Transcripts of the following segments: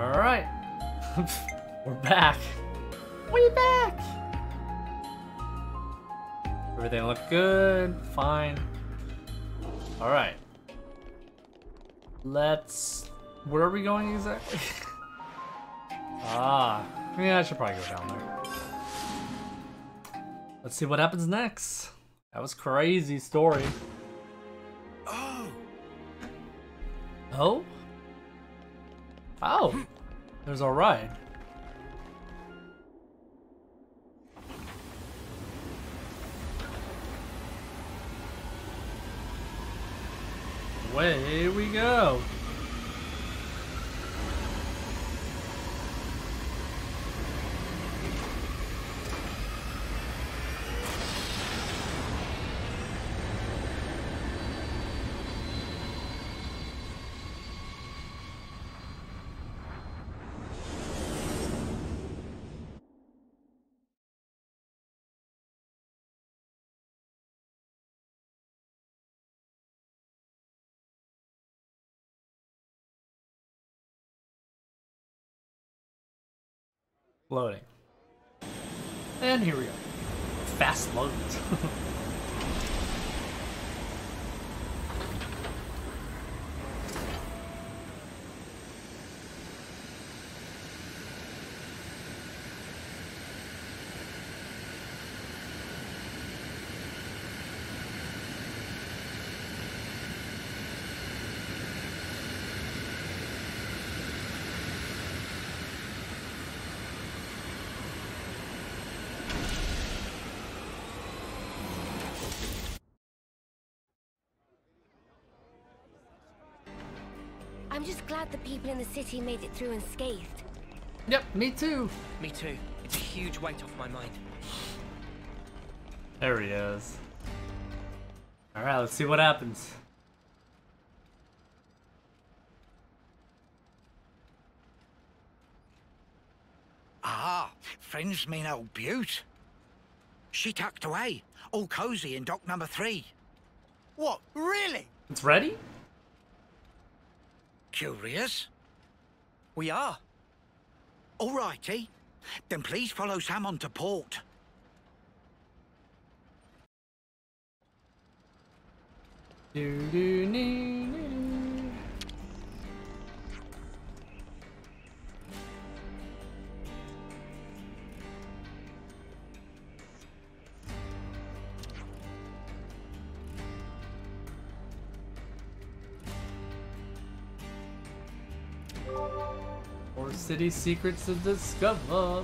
Alright. We're back. We back! Everything looked good. Fine. Alright. Let's... Where are we going exactly? Yeah, I should probably go down there. Let's see what happens next. That was crazy story. Oh! Oh? Oh! There's a ride. Away we go. Loading. And here we go. Fast loads. I'm just glad the people in the city made it through unscathed. Yep, me too. Me too. It's a huge weight off my mind. There he is. Alright, let's see what happens. Ah, friends mean old Butte. She tucked away, all cozy in dock number 3. What? Really? It's ready? Curious? We are. All righty. Then please follow Sam on to port. More city secrets to discover. Ooh.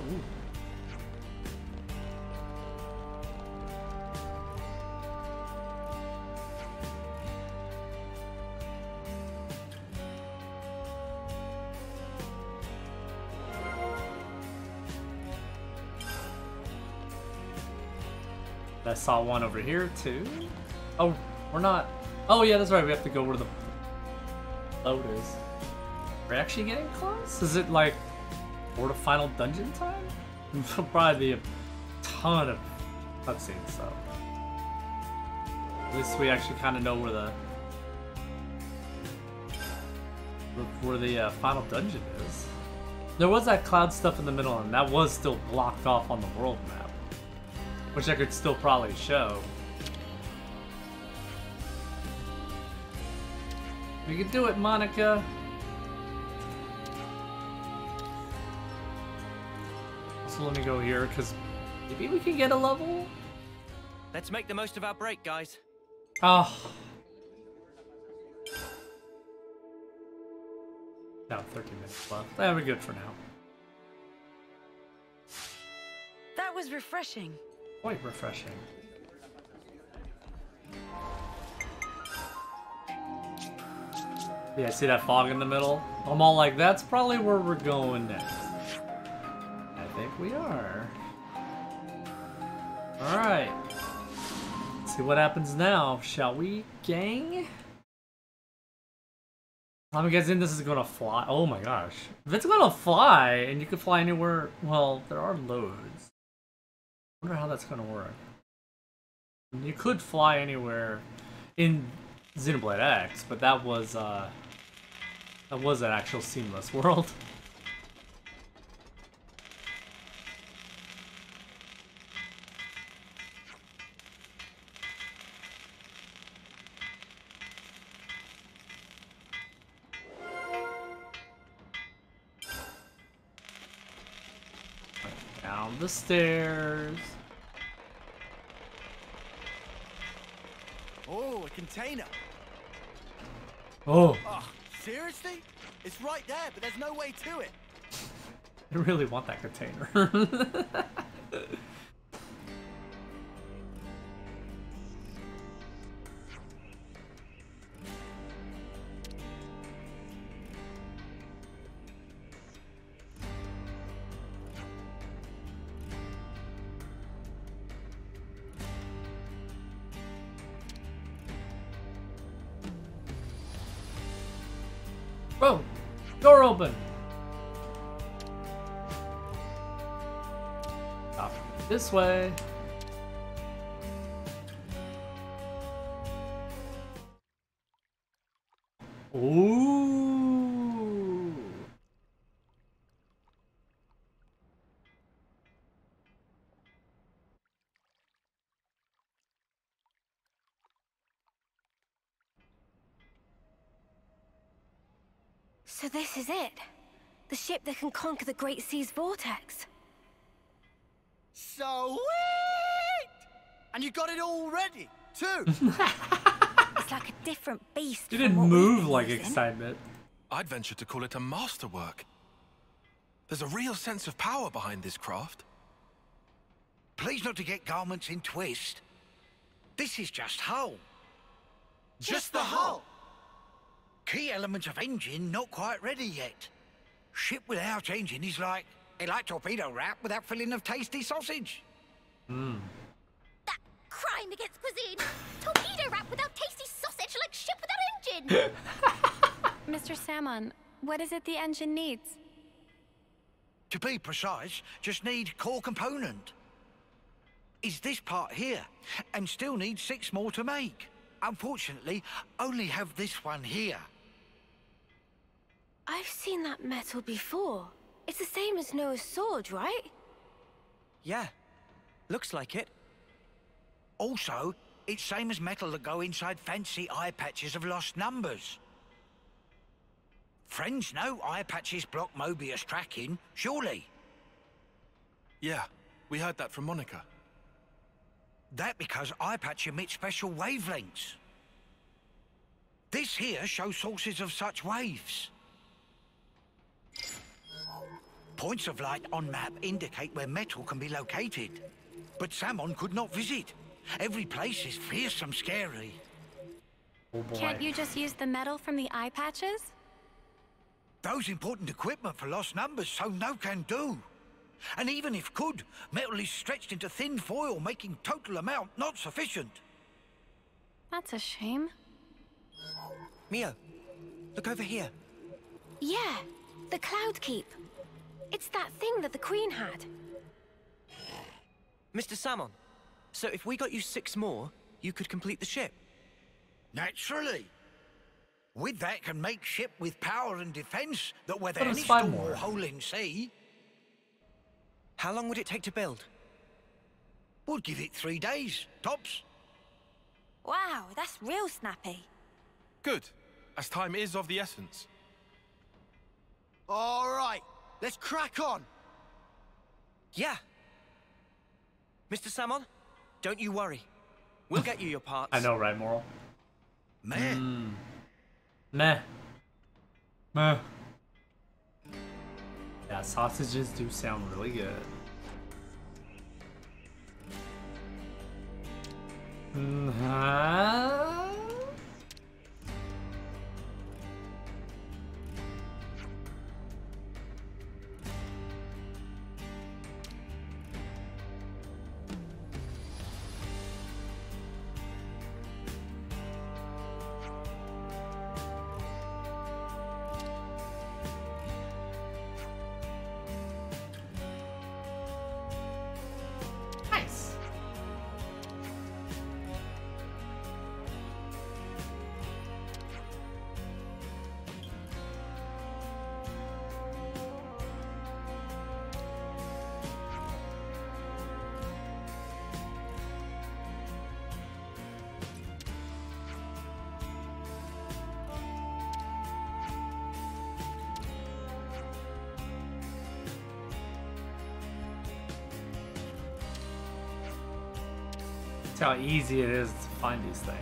I saw one over here too. Oh, we're not. Oh yeah, that's right. We have to go where the boat is. We're actually getting close? Is it like for the final dungeon time? There'll probably be a ton of cutscenes, so at least we actually kind of know where the final dungeon is. There was that cloud stuff in the middle, and that was still blocked off on the world map, which I could still probably show. We could do it, Monica. So let me go here, because maybe we can get a level? Let's make the most of our break, guys. Oh. No, 13 minutes left. That'll be good for now. That was refreshing. Quite refreshing. Yeah, see that fog in the middle? I'm all like, that's probably where we're going next. I think we are. Alright. Let's see what happens now, shall we, gang? I'm guessing this is gonna fly. Oh my gosh. If it's gonna fly, and you can fly anywhere, well, there are loads. I wonder how that's gonna work. You could fly anywhere in Xenoblade X, but that was an actual seamless world. Down the stairs. Oh, a container. Oh, Oh, seriously? It's right there, but there's no way to it. I really want that container. Bro, door open. Stop. This way. Ooh. So this is it. The ship that can conquer the Great Sea's vortex. Sweet! And you got it all ready, too. It's like a different beast. It from didn't what we've move been like using. excitement. I'd venture to call it a masterwork. There's a real sense of power behind this craft. Please not to get garments in twist. This is just hull. Just the hull. Key elements of engine not quite ready yet. Ship without engine is like torpedo wrap without filling of tasty sausage. That crime against cuisine. Torpedo wrap without tasty sausage like ship without engine. Mr. Salmon, what is it the engine needs? To be precise, just need core component. Is this part here, and still need 6 more to make. Unfortunately, only have this one here. I've seen that metal before. It's the same as Noah's sword, right? Yeah, looks like it. Also, it's same as metal that go inside fancy eye patches of lost numbers. Friends know eye patches block Mobius tracking, surely. Yeah, we heard that from Monica. That because eye patch emits special wavelengths. This here shows sources of such waves. Points of light on map indicate where metal can be located. But Salmon could not visit. Every place is fearsome scary. Oh boy. Can't you just use the metal from the eye patches? Those important equipment for lost numbers, so no can do. And even if could, metal is stretched into thin foil, making total amount not sufficient. That's a shame. Mio, look over here. Yeah, the Cloud Keep. It's that thing that the Queen had. Mr. Salmon, so if we got you 6 more, you could complete the ship. Naturally. With that can make ship with power and defense that weather But any it's 5 storm more. or hole in sea. How long would it take to build? Would give it 3 days, tops. Wow, that's real snappy. Good, as time is of the essence. All right, let's crack on. Yeah. Mr. Salmon, don't you worry. We'll get you your parts. I know, right, Moral? Meh. Meh. Meh. Yeah, sausages do sound really good. Nice. See how easy it is to find these things.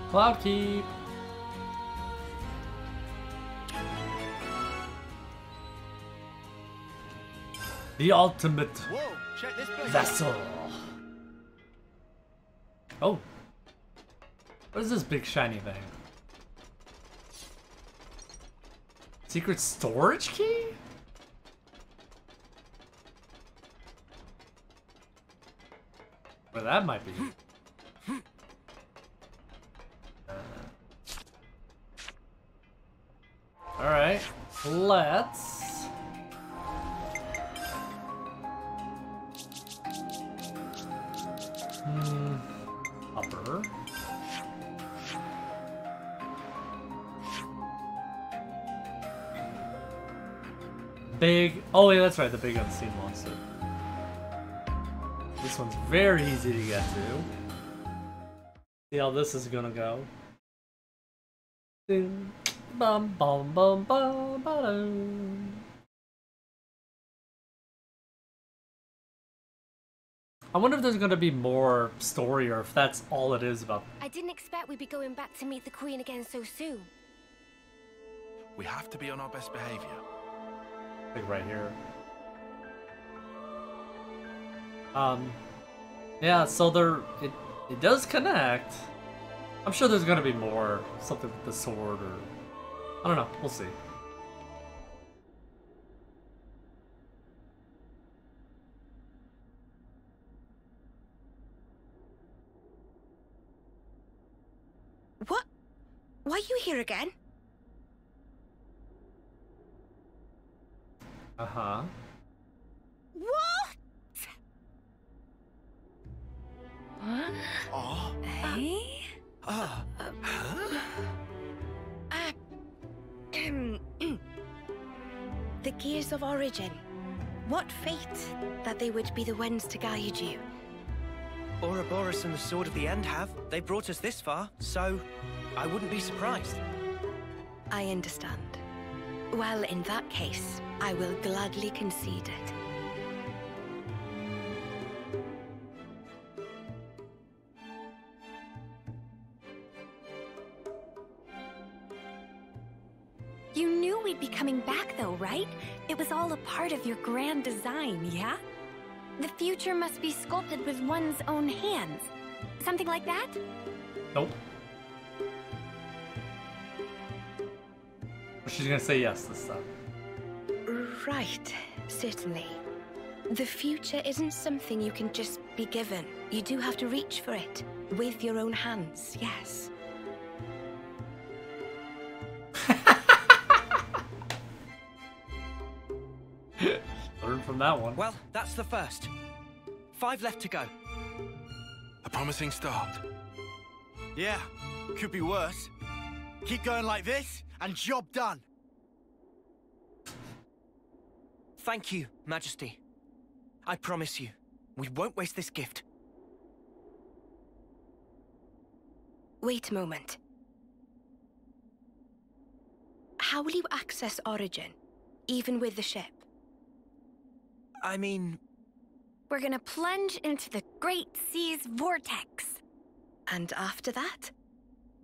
Cloud Keep. The ultimate Whoa, check this place out. vessel. Oh. What is this big shiny thing? Secret storage key? Well, that might be. Alright, let's... Upper. Big... Oh yeah, that's right, the big unseen monster. This one's very easy to get to. See how this is gonna go. Boom. Bum bum bum bum ba-dum. I wonder if there's gonna be more story or if that's all it is about. I didn't expect we'd be going back to meet the Queen again so soon. We have to be on our best behavior. Like right here. Yeah, so it does connect. I'm sure there's gonna be more, something with the sword or I don't know, we'll see. What? Why are you here again? Uh-huh. What? Oh. Hey? Ah. The Gears of Origin. What fate that they would be the ones to guide you. Ouroboros and the Sword of the End have. They brought us this far, so I wouldn't be surprised. I understand. Well, in that case, I will gladly concede it. You knew we'd be coming back though, right? It was all a part of your grand design, yeah? The future must be sculpted with one's own hands. Something like that? Nope. She's gonna say yes this time. Right, certainly. The future isn't something you can just be given. You do have to reach for it. With your own hands, yes. Learn from that one. Well, that's the first. 5 left to go. A promising start. Yeah, could be worse. Keep going like this, and job done. Thank you, Majesty. I promise you, we won't waste this gift. Wait a moment. How will you access Origin, even with the ship? I mean... We're gonna plunge into the Great Sea's vortex. And after that?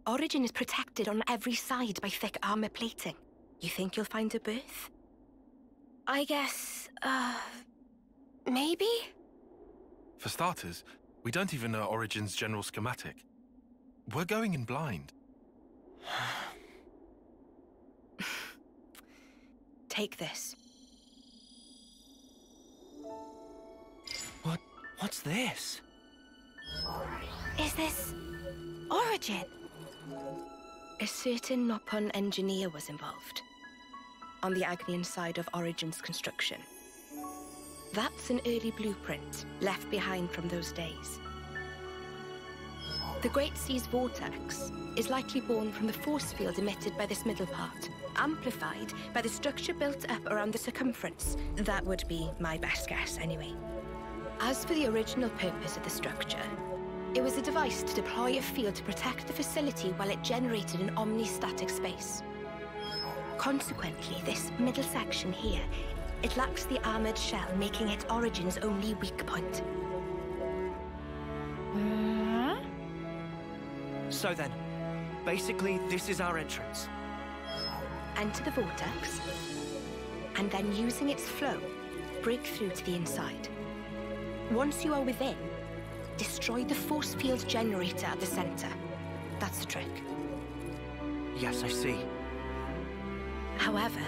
Origin is protected on every side by thick armor plating. You think you'll find a berth? I guess, maybe? For starters, we don't even know Origin's general schematic. We're going in blind. Take this. What's this? Is this Origin? A certain Nopon engineer was involved. On the Agnian side of Origin's construction. That's an early blueprint left behind from those days. The Great Sea's vortex is likely born from the force field emitted by this middle part, amplified by the structure built up around the circumference. That would be my best guess, anyway. As for the original purpose of the structure, it was a device to deploy a field to protect the facility while it generated an omnistatic space. Consequently, this middle section here, it lacks the armored shell, making it Origin's only weak point. So then, basically, this is our entrance. Enter the vortex, and then using its flow, break through to the inside. Once you are within, destroy the force field generator at the center. That's the trick. Yes, I see. However,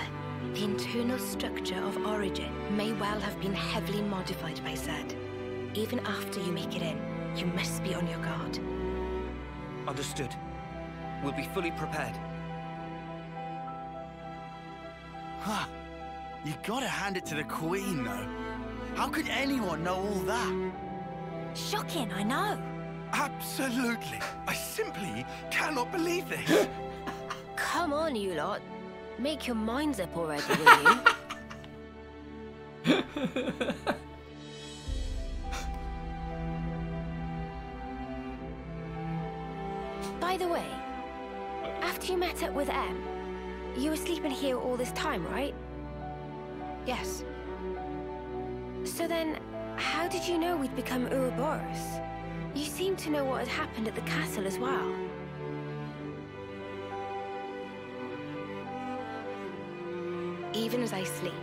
the internal structure of Origin may well have been heavily modified by Zed. Even after you make it in, you must be on your guard. Understood. We'll be fully prepared. Huh. You gotta hand it to the Queen, though. How could anyone know all that? Shocking, I know. Absolutely. I simply cannot believe this. Come on, you lot. Make your minds up already, will you? By the way, after you met up with Em, you were sleeping here all this time, right? Yes. So then, how did you know we'd become Ouroboros? You seem to know what had happened at the castle as well. Even as I sleep,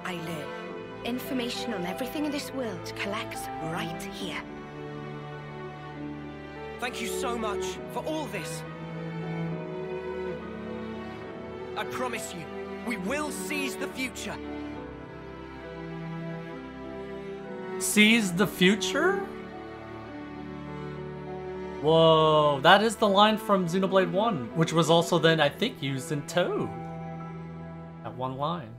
I learn. Information on everything in this world collects right here. Thank you so much for all this. I promise you, we will seize the future. Seize the future? Whoa, that is the line from Xenoblade 1, which was also then, I think, used in Toad. That one line.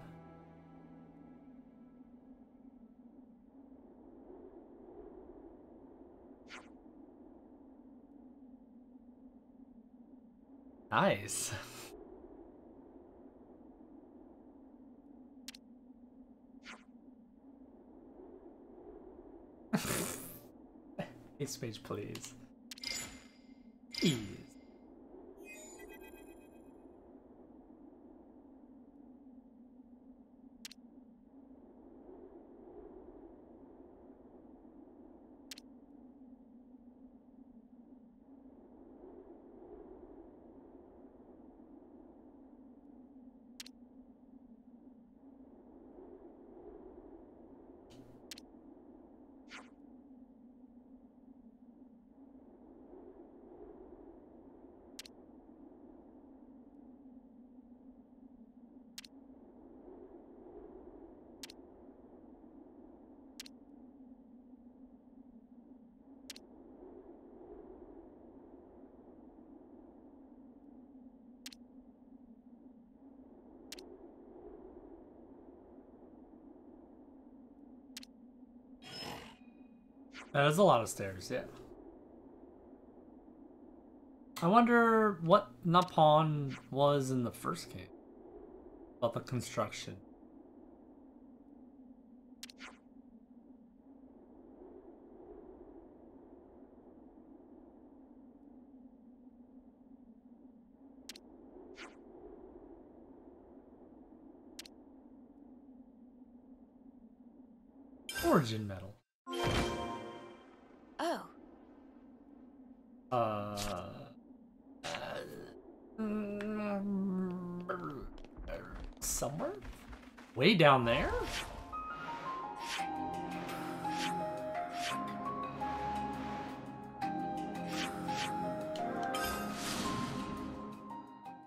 Nice. This page, please. Please. There's a lot of stairs, yeah. I wonder what Napon was in the first game. About the construction. Origin metal. Oh. Somewhere? Way down there?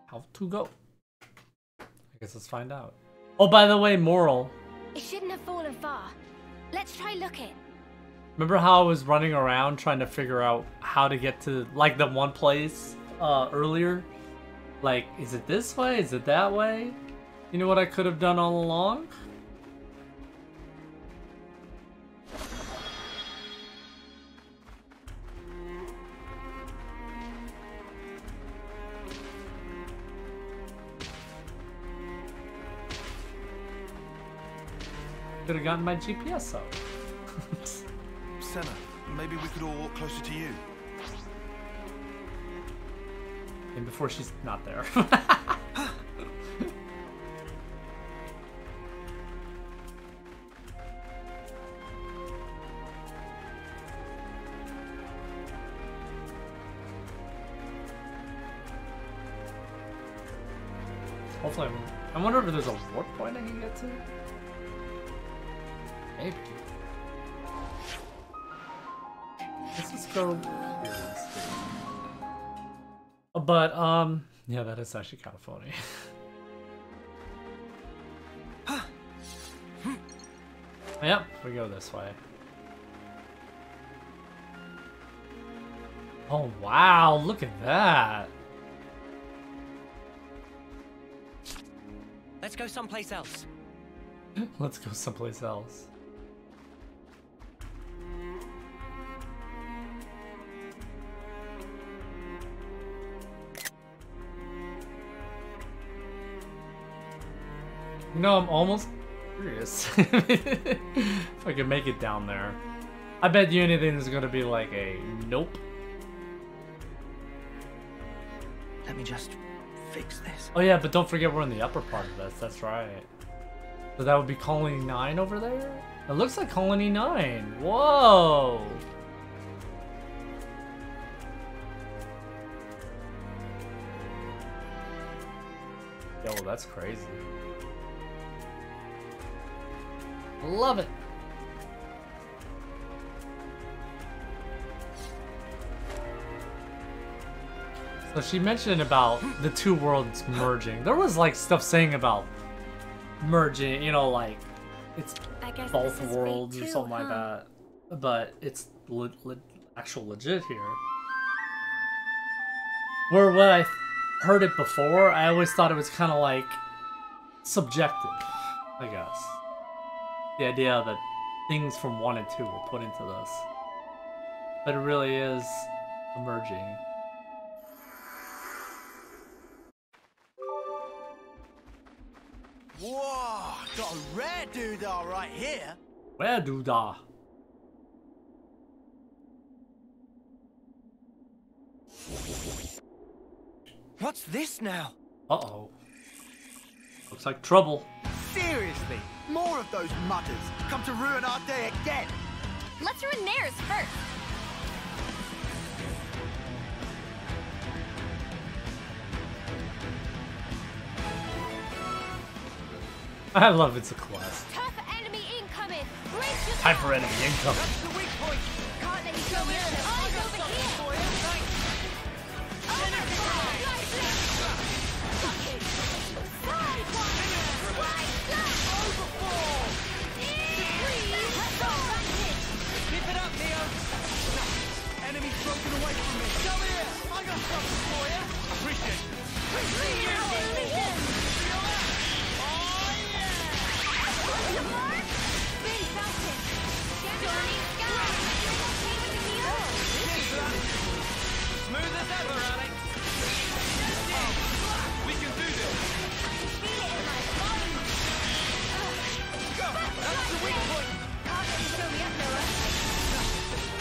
How to go? I guess let's find out. Oh, by the way, moral. It shouldn't have fallen far. Let's try looking. Remember how I was running around trying to figure out how to get to, like, the one place earlier? Like, is it this way? Is it that way? You know what I could have done all along? could have gotten my GPS up. Senna, maybe we could all walk closer to you. And before she's not there. Hopefully, I wonder if there's a warp point I can get to. Maybe. Let's just go here instead. But yeah, that is actually kind of funny. Yep, we go this way. Oh wow, look at that. Let's go someplace else. Let's go someplace else. You know, I'm almost curious if I can make it down there. I bet you anything is gonna be like a nope. Let me just fix this. Oh yeah, but don't forget we're in the upper part of this. That's right. So that would be Colony 9 over there? It looks like Colony 9. Whoa! Yo, that's crazy. Love it. So she mentioned about the two worlds merging. There was like stuff saying about merging, you know, like it's both worlds or something like that. But it's actual legit here. Where when I heard it before, I always thought it was kind of like subjective, I guess. The idea that things from 1 and 2 were put into this. But it really is emerging. Whoa, got a rare doodah right here. Rare doodah. What's this now? Uh-oh. Looks like trouble. Seriously, more of those mutters come to ruin our day again. Let's ruin theirs first. I love it's a quest. Tough enemy incoming. Time for enemy incoming. That's the weak point. Can't let you go in. Eyes over here. Keep it up, Neo. Enemy's broken away from me. Come here, I got something for you. Appreciate it. Smooth as ever, Alex. We can do this. Go. That's the weak point.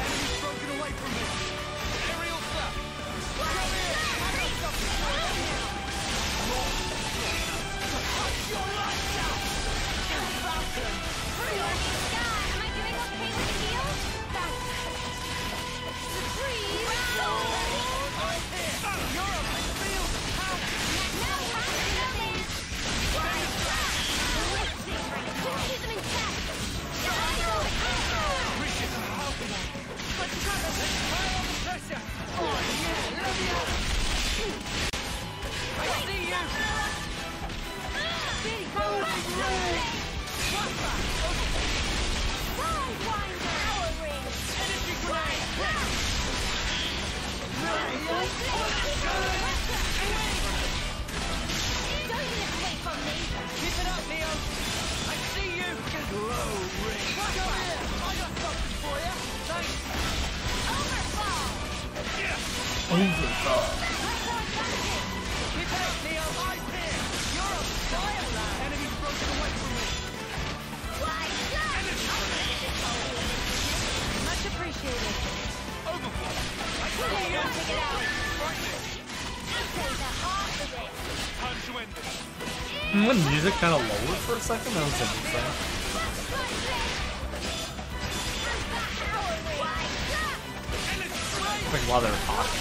Enemy's broken away from me. Aerial stuff. Keep it up, Neo. I see you. Glow ring. Come here. I got something for you. Thanks. Overfall. Keep it up, Neo. I'm here. You're a fire lad. Enemy's broken away from me. Why When music kind of lowered for a second, that was interesting. Like while they were talking.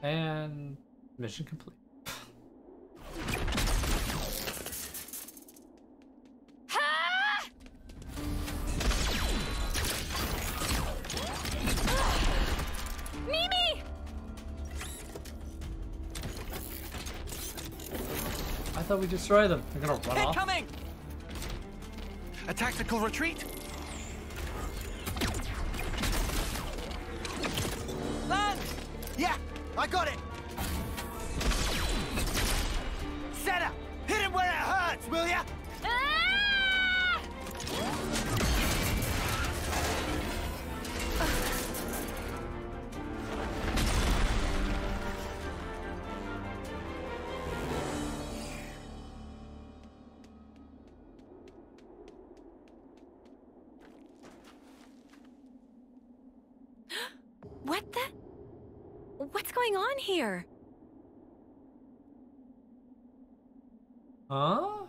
And mission complete. I thought we destroyed them. They're gonna run off. Incoming! A tactical retreat? Land! Yeah, I got it! Senna, hit him where it hurts, will ya? What the? What's going on here? Huh?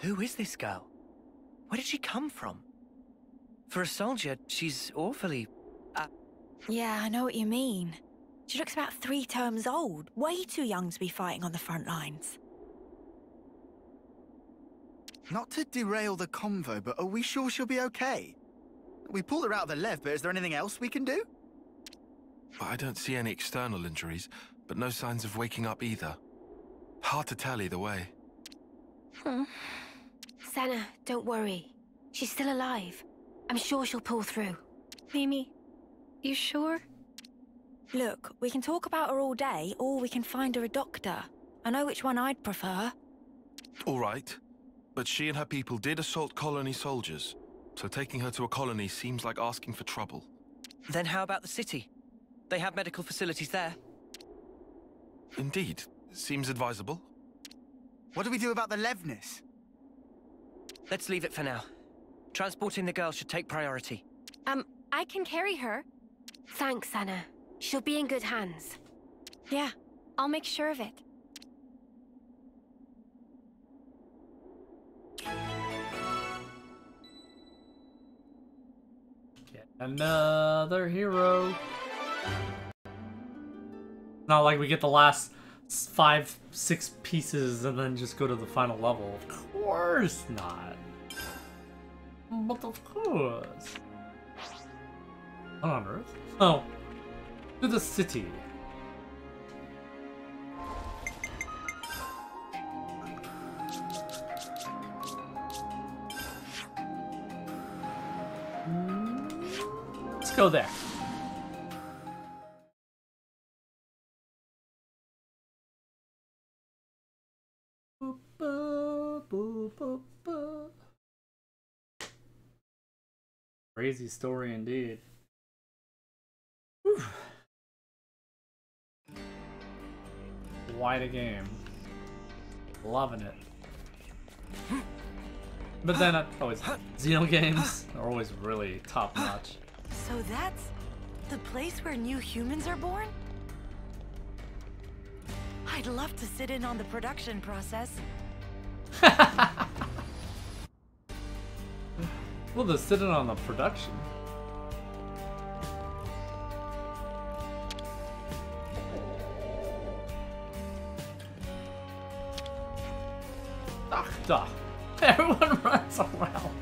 Who is this girl? Where did she come from? For a soldier, she's awfully... Yeah, I know what you mean. She looks about 3 terms old. Way too young to be fighting on the front lines. Not to derail the convo, but are we sure she'll be okay? We pulled her out of the Lev, but is there anything else we can do? I don't see any external injuries, but no signs of waking up either. Hard to tell either way. Senna, don't worry. She's still alive. I'm sure she'll pull through. Mimi, you sure? Look, we can talk about her all day, or we can find her a doctor. I know which one I'd prefer. All right, but she and her people did assault colony soldiers, so taking her to a colony seems like asking for trouble. Then how about the city? They have medical facilities there. Indeed, seems advisable. What do we do about the Levnis? Let's leave it for now. Transporting the girl should take priority. I can carry her. Thanks, Senna. She'll be in good hands. Yeah, I'll make sure of it. Get another hero. Not like we get the last 5, 6 pieces and then just go to the final level. Of course not. But of course. What on earth? Oh. To the city. Let's go there. Crazy story indeed. Whew. Quite a game. Loving it. But then always Xeno games are always really top notch. So that's the place where new humans are born? I'd love to sit in on the production process. Well, they're sitting on the production. Ach, duh. Everyone runs around.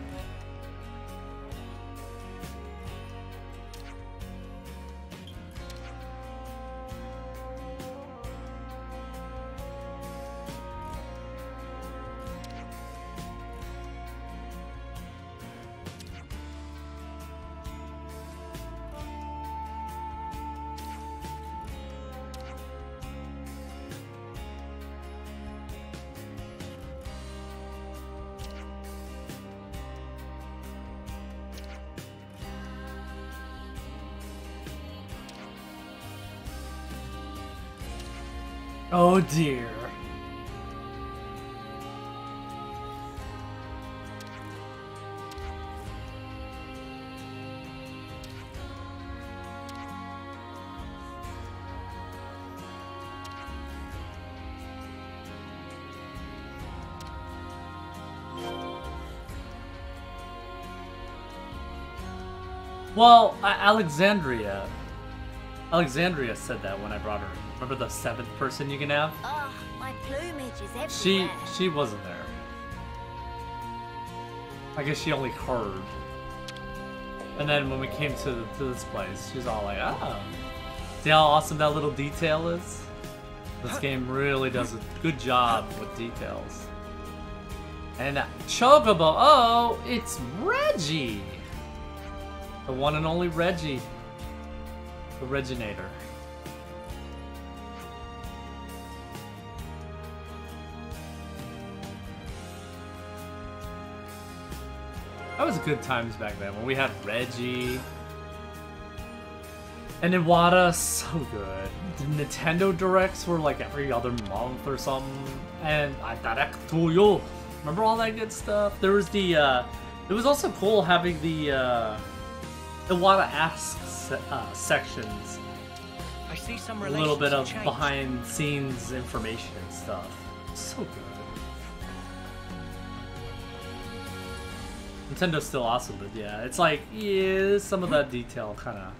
Oh dear. Well, Alexandria said that when I brought her in. Remember the 7th person you can have? Ugh, my plumage is everywhere. She wasn't there. I guess she only heard. And then when we came to this place, she was all like, "Oh, see how awesome that little detail is? This game really does a good job with details." And Chocobo, oh, it's Reggie! The one and only Reggie. The Reginator. That was good times back then when we had Reggie. And Iwata, so good. The Nintendo Directs were like every other month or something. And I direct to you. Remember all that good stuff? There was the, it was also cool having the, Iwata Asks sections. I see some A little bit of relations change. behind scenes information and stuff. So good. Nintendo's still awesome, but yeah, it's like, yeah, some of that detail kind of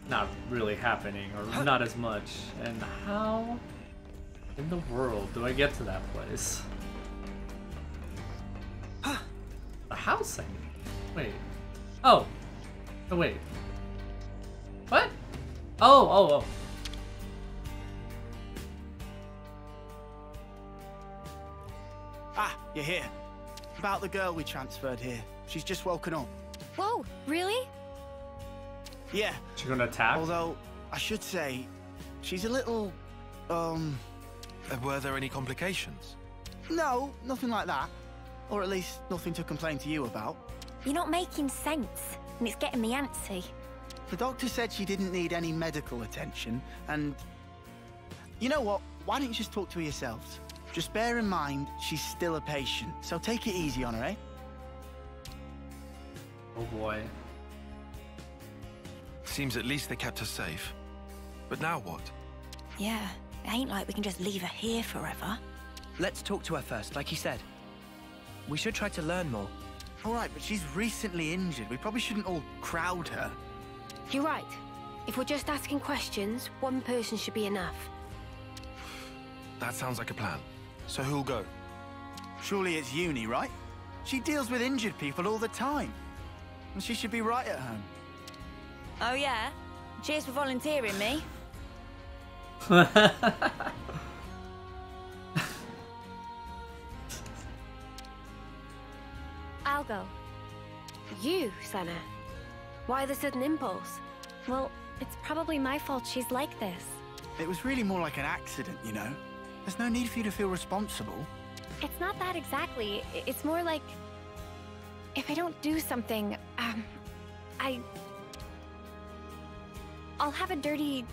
not really happening, or not as much. And how in the world do I get to that place? The housing? Wait. Oh. Oh, wait. What? Oh. Ah, you're here. About the girl we transferred here. She's just woken up. Whoa, really? Yeah. She's gonna attack? Although, I should say, she's a little, Were there any complications? No, nothing like that. Or at least nothing to complain to you about. You're not making sense, and it's getting me antsy. The doctor said she didn't need any medical attention, and... You know what? Why don't you just talk to her yourselves? Just bear in mind, she's still a patient, so take it easy on her, eh? Oh boy. Seems at least they kept her safe. But now what? Yeah, it ain't like we can just leave her here forever. Let's talk to her first, like you said. We should try to learn more. All right, but she's recently injured. We probably shouldn't all crowd her. You're right. If we're just asking questions, one person should be enough. That sounds like a plan. So who'll go? Surely it's Uni, right? She deals with injured people all the time. And she should be right at home. Oh yeah? Cheers for volunteering me. I'll go. You, Senna. Why the sudden impulse? Well, it's probably my fault she's like this. It was really more like an accident, you know? There's no need for you to feel responsible. It's not that exactly. It's more like... if I don't do something, I'll have a dirty...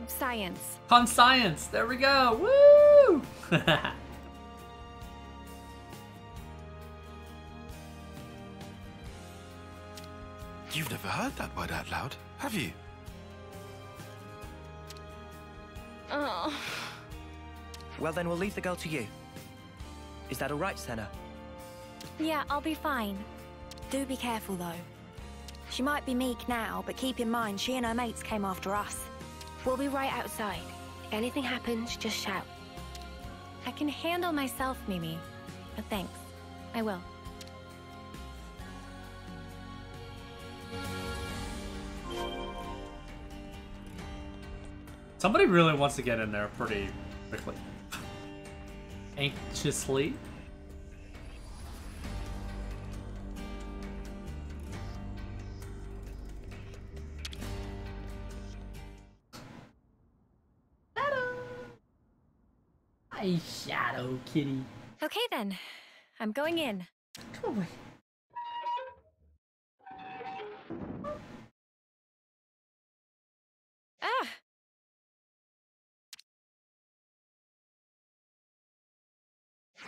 science. Conscience, there we go, woo! You've never heard that word out loud, have you? Oh. Well, then we'll leave the girl to you. Is that all right, Senna? Yeah, I'll be fine. Do be careful though. She might be meek now, but keep in mind she and her mates came after us. We'll be right outside. If anything happens, just shout. I can handle myself, Mimi. But thanks. I will. Somebody really wants to get in there pretty quickly. Anxiously. Hi, Shadow Kitty. Okay then. I'm going in. Come on.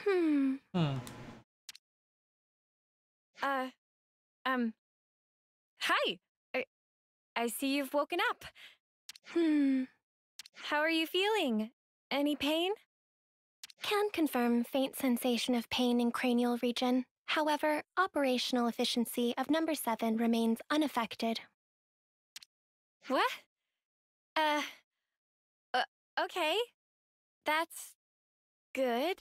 Hmm. Hmm. Hi. I see you've woken up. How are you feeling? Any pain? Can confirm faint sensation of pain in cranial region. However, operational efficiency of number 7 remains unaffected. What? Okay. That's good.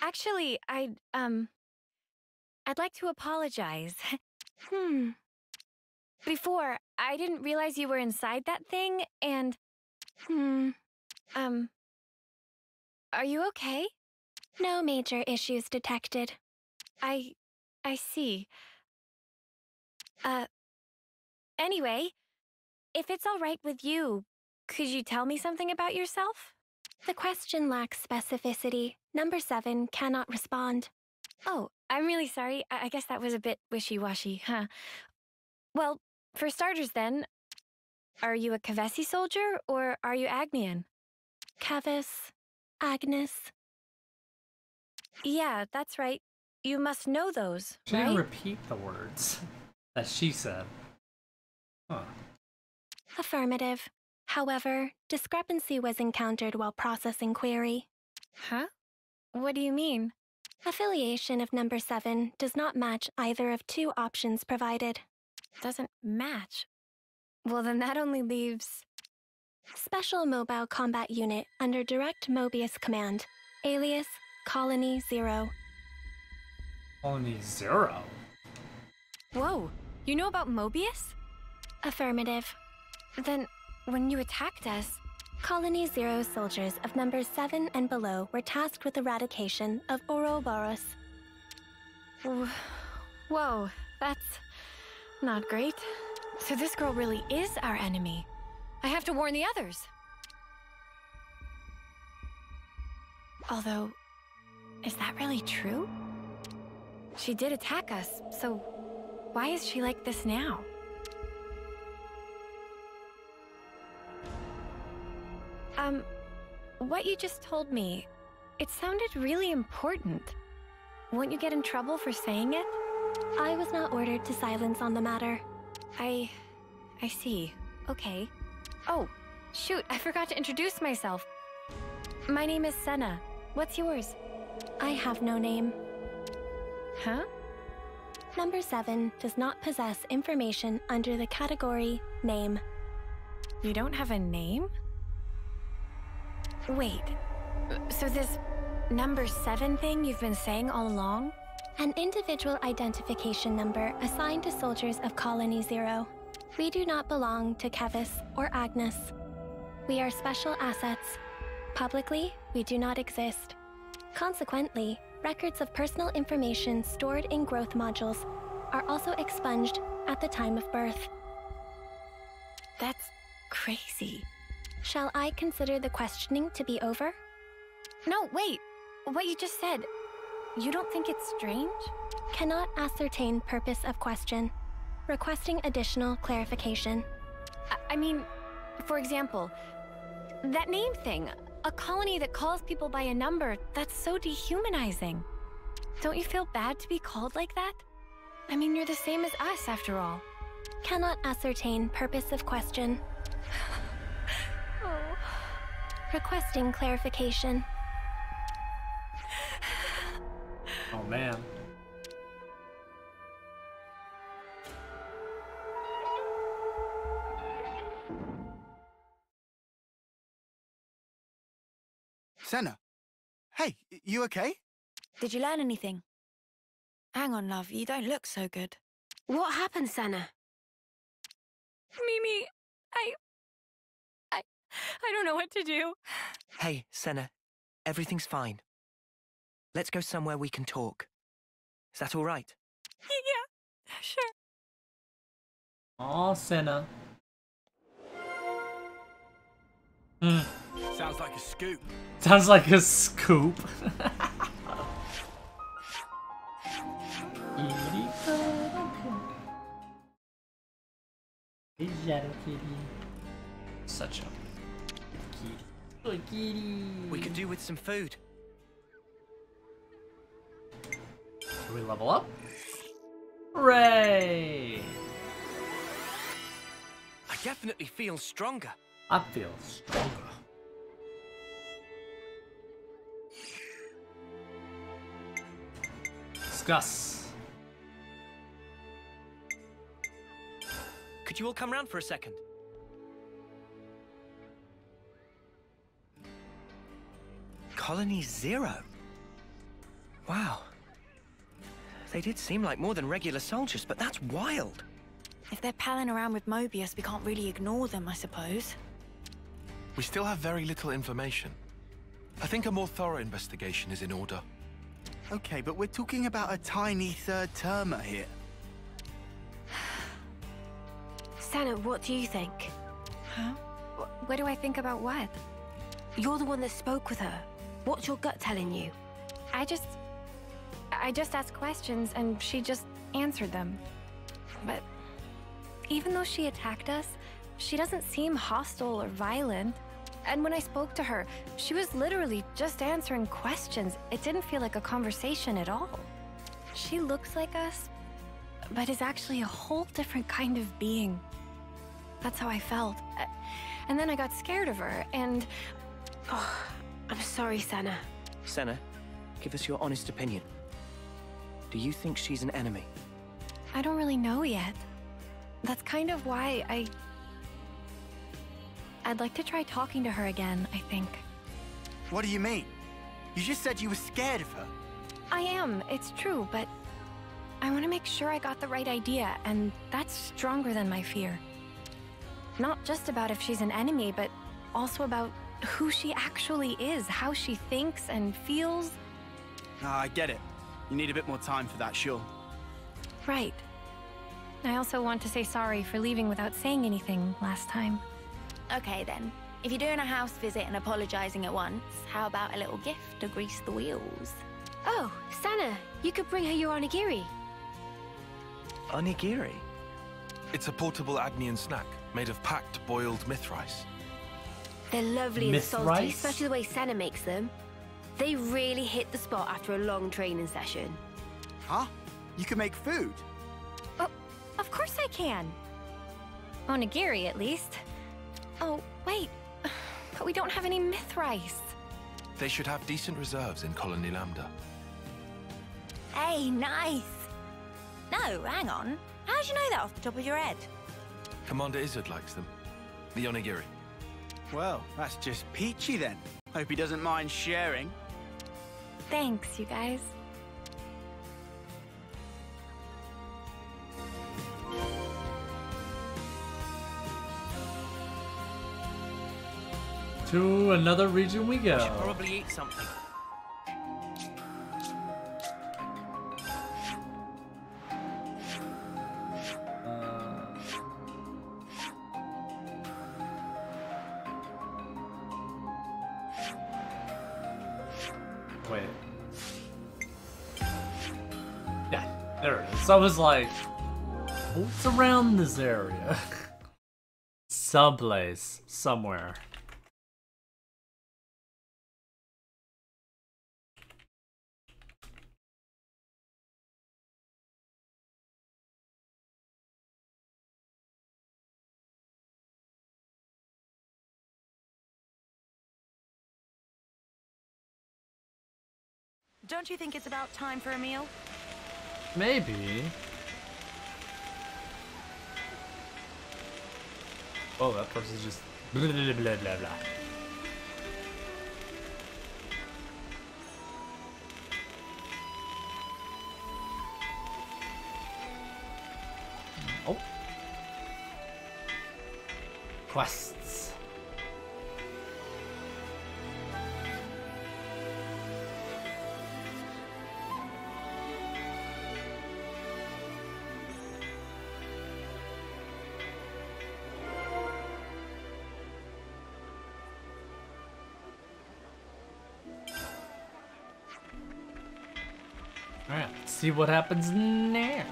Actually, I'd like to apologize. Before, I didn't realize you were inside that thing, and... Are you okay? No major issues detected. I see. Anyway, if it's all right with you, could you tell me something about yourself? The question lacks specificity. Number 7 cannot respond. Oh, I'm really sorry. I guess that was a bit wishy-washy, huh? Well, for starters then, are you a Kavesi soldier or are you Agnian? Kavis, Agnes. Yeah, that's right. You must know those, She right? didn't repeat the words that she said. Huh. Affirmative. However, discrepancy was encountered while processing query. Huh? What do you mean? Affiliation of number 7 does not match either of 2 options provided. Doesn't match. Well, then that only leaves... Special Mobile Combat Unit under Direct Mobius Command. Alias, Colony 0. Colony 0? Whoa, you know about Mobius? Affirmative. Then, when you attacked us... Colony 0 soldiers of numbers 7 and below were tasked with eradication of Ouroboros. Whoa, that's not great. So this girl really is our enemy. I have to warn the others. Although, is that really true? She did attack us, so why is she like this now? What you just told me, it sounded really important. Won't you get in trouble for saying it? I was not ordered to silence on the matter. I see. Okay. Oh, shoot, I forgot to introduce myself. My name is Senna. What's yours? I have no name. Huh? Number 7 does not possess information under the category Name. You don't have a name? Wait, so this number 7 thing you've been saying all along? An individual identification number assigned to soldiers of Colony 0. We do not belong to Kevis or Agnes. We are special assets. Publicly, we do not exist. Consequently, records of personal information stored in growth modules are also expunged at the time of birth. That's crazy. Shall I consider the questioning to be over? No, wait. What you just said, you don't think it's strange? Cannot ascertain purpose of question. Requesting additional clarification. I mean, for example, that name thing. A colony that calls people by a number, that's so dehumanizing. Don't you feel bad to be called like that? I mean, you're the same as us, after all. Cannot ascertain purpose of question. Oh. Requesting clarification. Oh, man. Senna. Hey, you okay? Did you learn anything? Hang on, love, you don't look so good. What happened, Senna? Mimi, I don't know what to do. Hey, Senna. Everything's fine. Let's go somewhere we can talk. Is that all right? Yeah, sure. Aw, Senna. Sounds like a scoop. Sounds like a scoop. Such a good kitty. We could do with some food. Do we level up? Hooray! I definitely feel stronger. I feel stronger. Discuss. Could you all come round for a second? Colony Zero. Wow. They did seem like more than regular soldiers, but that's wild. If they're palling around with Mobius, we can't really ignore them, I suppose. We still have very little information. I think a more thorough investigation is in order. Okay, but we're talking about a tiny third termer here. Sana, what do you think? Huh? What do I think about what? You're the one that spoke with her. What's your gut telling you? I just asked questions and she just answered them. But even though she attacked us, she doesn't seem hostile or violent. And when I spoke to her, she was literally just answering questions. It didn't feel like a conversation at all. She looks like us, but is actually a whole different kind of being. That's how I felt. And then I got scared of her, and... Oh, I'm sorry, Sana. Senna, give us your honest opinion. Do you think she's an enemy? I don't really know yet. That's kind of why I'd like to try talking to her again, I think. What do you mean? You just said you were scared of her. I am, it's true, but I want to make sure I got the right idea, and that's stronger than my fear. Not just about if she's an enemy, but also about who she actually is, how she thinks and feels. Ah, I get it. You need a bit more time for that, sure. Right. I also want to say sorry for leaving without saying anything last time. Okay then. If you're doing a house visit and apologizing at once, how about a little gift to grease the wheels? Oh, Sana, you could bring her your onigiri. Onigiri? It's a portable Agnian snack made of packed boiled myth rice. They're lovely and Myth salty, rice? especially the way Sana makes them. They really hit the spot after a long training session. Huh? You can make food? Oh, of course I can. Onigiri, at least. Oh, wait. But we don't have any myth rice. They should have decent reserves in Colony Lambda. Hey, nice! No, hang on. How'd you know that off the top of your head? Commander Izzard likes them. The onigiri. Well, that's just peachy then. Hope he doesn't mind sharing. Thanks, you guys. To another region we go. We should probably eat something. Wait. Yeah, there it is. I was like, what's around this area? Someplace, somewhere. Don't you think it's about time for a meal? Maybe. Oh, that person's just blah blah blah blah blah. Oh. Quests. Alright, let's see what happens now.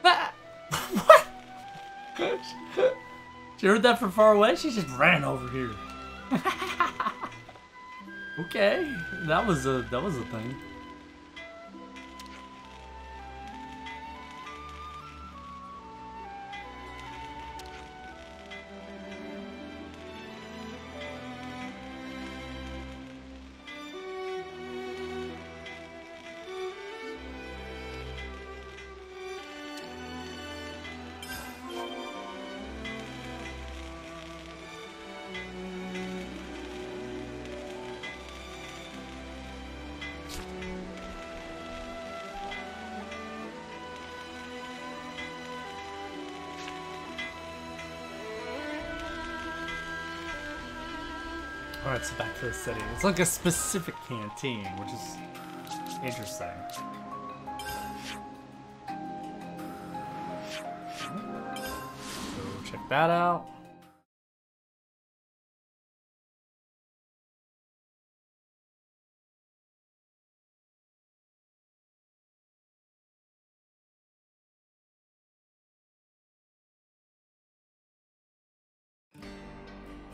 Ah! What? She heard that from far away? She just ran over here. Okay, that was a thing. Alright, so back to the city. It's like a specific canteen, which is interesting. So check that out.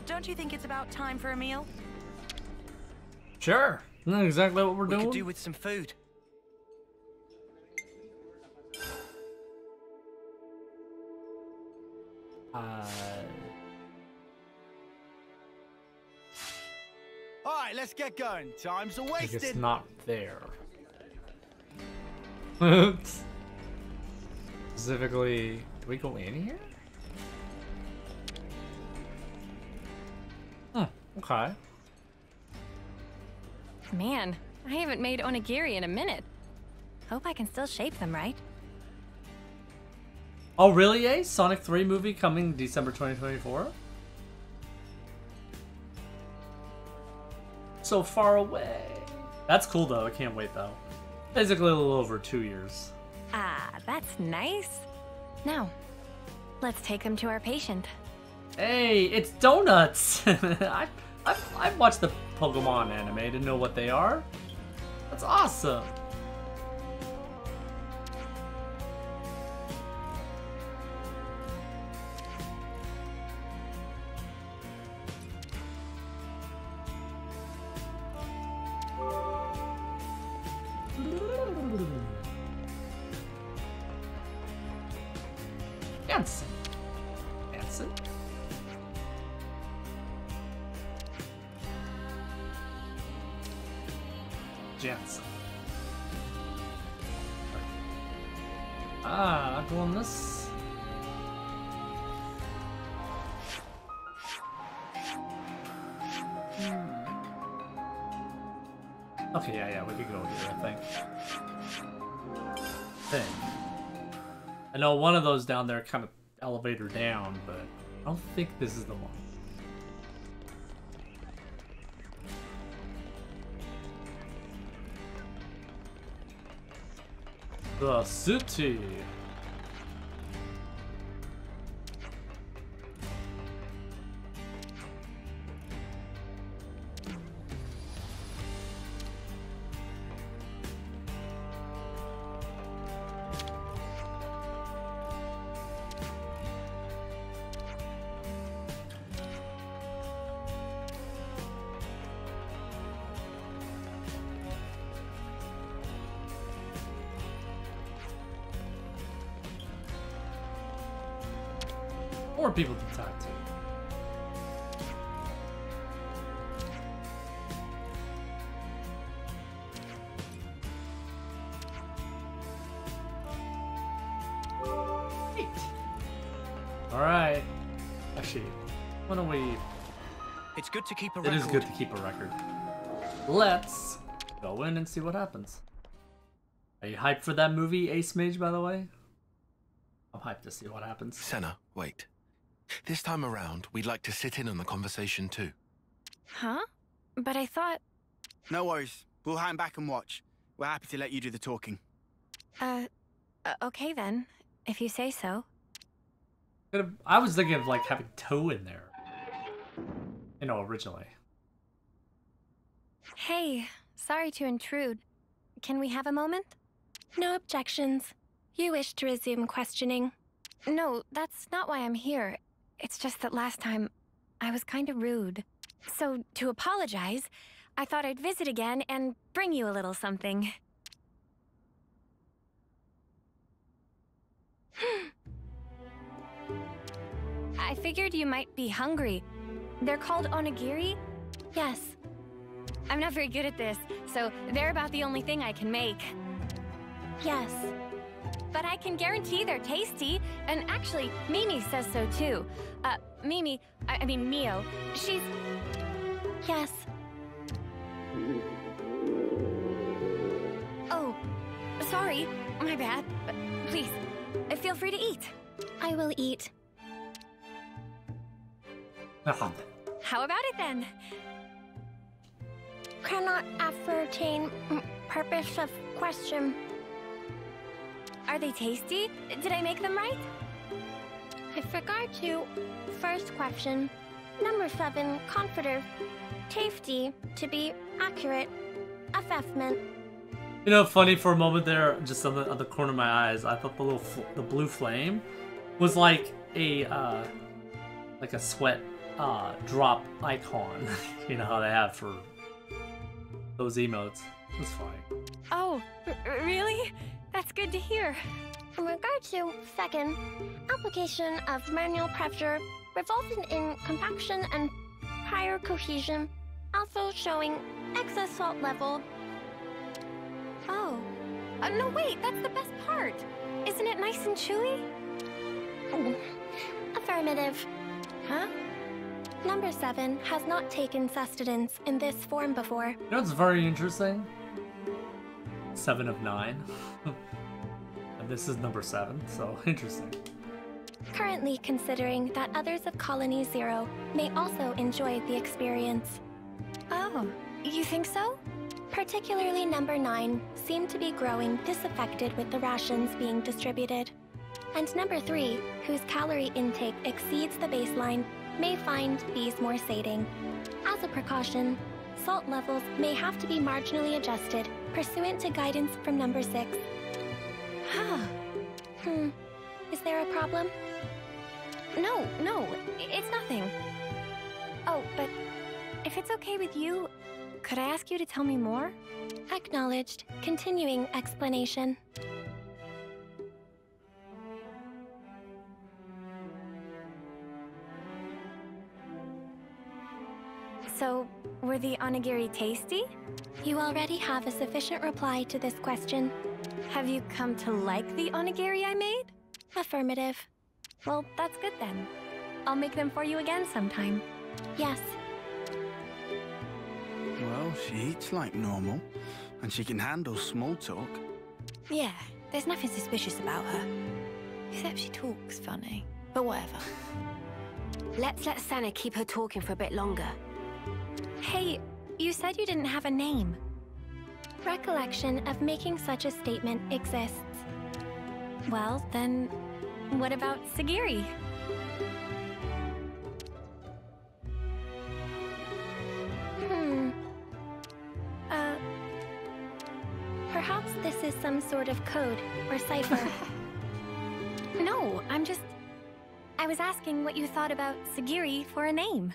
Don't you think it's about time for a meal? Sure. Isn't that exactly what we're doing? We could do with some food. Alright, let's get going. Time's a I guess wasted. not there. Specifically, do we go in here? Okay. Man, I haven't made onigiri in a minute. Hope I can still shape them right. Oh, really, eh? Sonic 3 movie coming December 2024? So far away. That's cool, though. I can't wait, though. Basically a little over 2 years. Ah, that's nice. Now, let's take them to our patient. Hey, it's donuts! I've watched the Pokemon anime to know what they are. That's awesome! Jansen. Jansen? Jansen. Ah, I'll go on this. Okay, yeah, we could go here, I think. I know one of those down there kind of elevator down, but I don't think this is the one. The city. More people to talk to. Neat. All right. Actually, why don't we? It's good to keep a It record. is good to keep a record. Let's go in and see what happens. Are you hyped for that movie, Ace Mage? By the way, I'm hyped to see what happens. Senna, wait. This time around, we'd like to sit in on the conversation too. Huh? But I thought... No worries. We'll hang back and watch. We're happy to let you do the talking. Okay then, if you say so. I was thinking of like having Toe in there. You know, originally. Hey, sorry to intrude. Can we have a moment? No objections. You wish to resume questioning? No, that's not why I'm here. It's just that last time I was kind of rude. So, to apologize, I thought I'd visit again and bring you a little something. I figured you might be hungry. They're called onigiri? Yes. I'm not very good at this, so they're about the only thing I can make. Yes. But I can guarantee they're tasty, and actually, Mimi says so too. I mean Mio, she's... Yes. Oh, sorry, my bad. Please, feel free to eat. I will eat. How about it then? Cannot ascertain purpose of question. Are they tasty? Did I make them right? With regard to first question, number 7, comforter, tasty, to be accurate, assessment. You know, funny for a moment there, just on the corner of my eyes, I thought the blue flame was like a sweat drop icon. You know how they have for those emotes. It was funny. Oh, really? That's good to hear. In regard to second, application of manual pressure resulting in compaction and higher cohesion, also showing excess salt level. Oh. No, wait, that's the best part. Isn't it nice and chewy? Affirmative. Huh? Number 7 has not taken sustenance in this form before. You know what's very interesting? 7 of 9. And this is number 7, so interesting. Currently considering that others of Colony 0 may also enjoy the experience. Oh, you think so? Particularly number 9 seem to be growing disaffected with the rations being distributed. And number 3, whose calorie intake exceeds the baseline, may find these more sating. As a precaution, salt levels may have to be marginally adjusted pursuant to guidance from number 6. Is there a problem? No, it's nothing. Oh, but if it's okay with you, could I ask you to tell me more? Acknowledged. Continuing explanation. So, were the onigiri tasty? You already have a sufficient reply to this question. Have you come to like the onigiri I made? Affirmative. Well, that's good then. I'll make them for you again sometime. Yes. Well, she eats like normal, and she can handle small talk. Yeah, there's nothing suspicious about her. Except she talks funny. But whatever. Let's let Senna keep her talking for a bit longer. Hey, you said you didn't have a name. Recollection of making such a statement exists. Well, then, what about Sagiri? Perhaps this is some sort of code or cipher. No, I was asking what you thought about Sagiri for a name.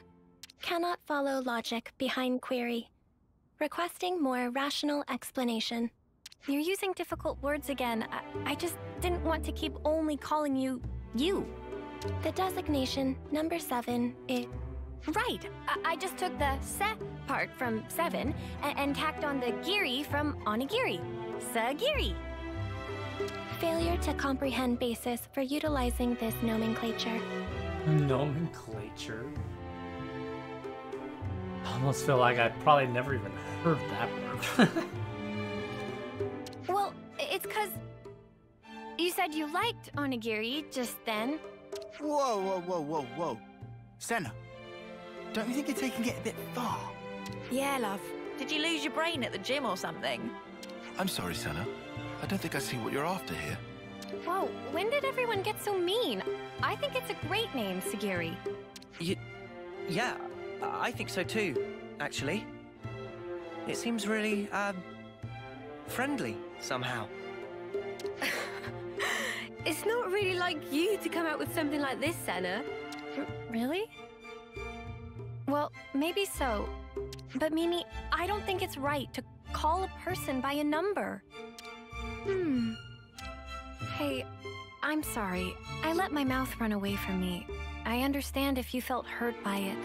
Cannot follow logic behind query. Requesting more rational explanation. You're using difficult words again. I just didn't want to keep only calling you, you. The designation, number 7, is... Right! I just took the se part from 7 and tacked on the giri from onigiri. Sagiri! Failure to comprehend basis for utilizing this nomenclature. Nomenclature? I almost feel like I probably never even heard that word. Well, it's 'cause you said you liked onigiri just then. Whoa. Senna, don't you think you're taking it a bit far? Yeah, love. Did you lose your brain at the gym or something? I'm sorry, Senna. I don't think I see what you're after here. Whoa, when did everyone get so mean? I think it's a great name, Sagiri. Yeah, I think so too, actually. It seems really, friendly, somehow. It's not really like you to come out with something like this, Senna. Really? Well, maybe so. But Mimi, I don't think it's right to call a person by a number. Hey, I'm sorry. I let my mouth run away from me. I understand if you felt hurt by it.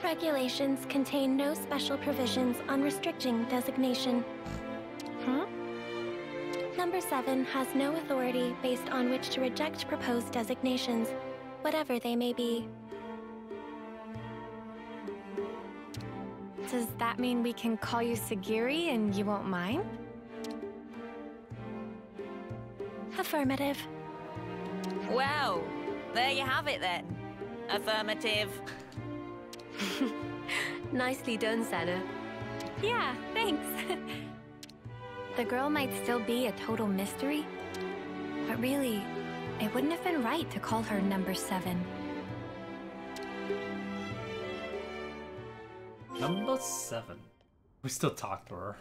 Regulations contain no special provisions on restricting designation. Huh? Number 7 has no authority based on which to reject proposed designations, whatever they may be. Does that mean we can call you Sagiri and you won't mind? Affirmative. Well, there you have it then. Affirmative. Nicely done, Senna. Yeah, thanks. The girl might still be a total mystery, but really, it wouldn't have been right to call her number 7. Number 7. We still talk to her.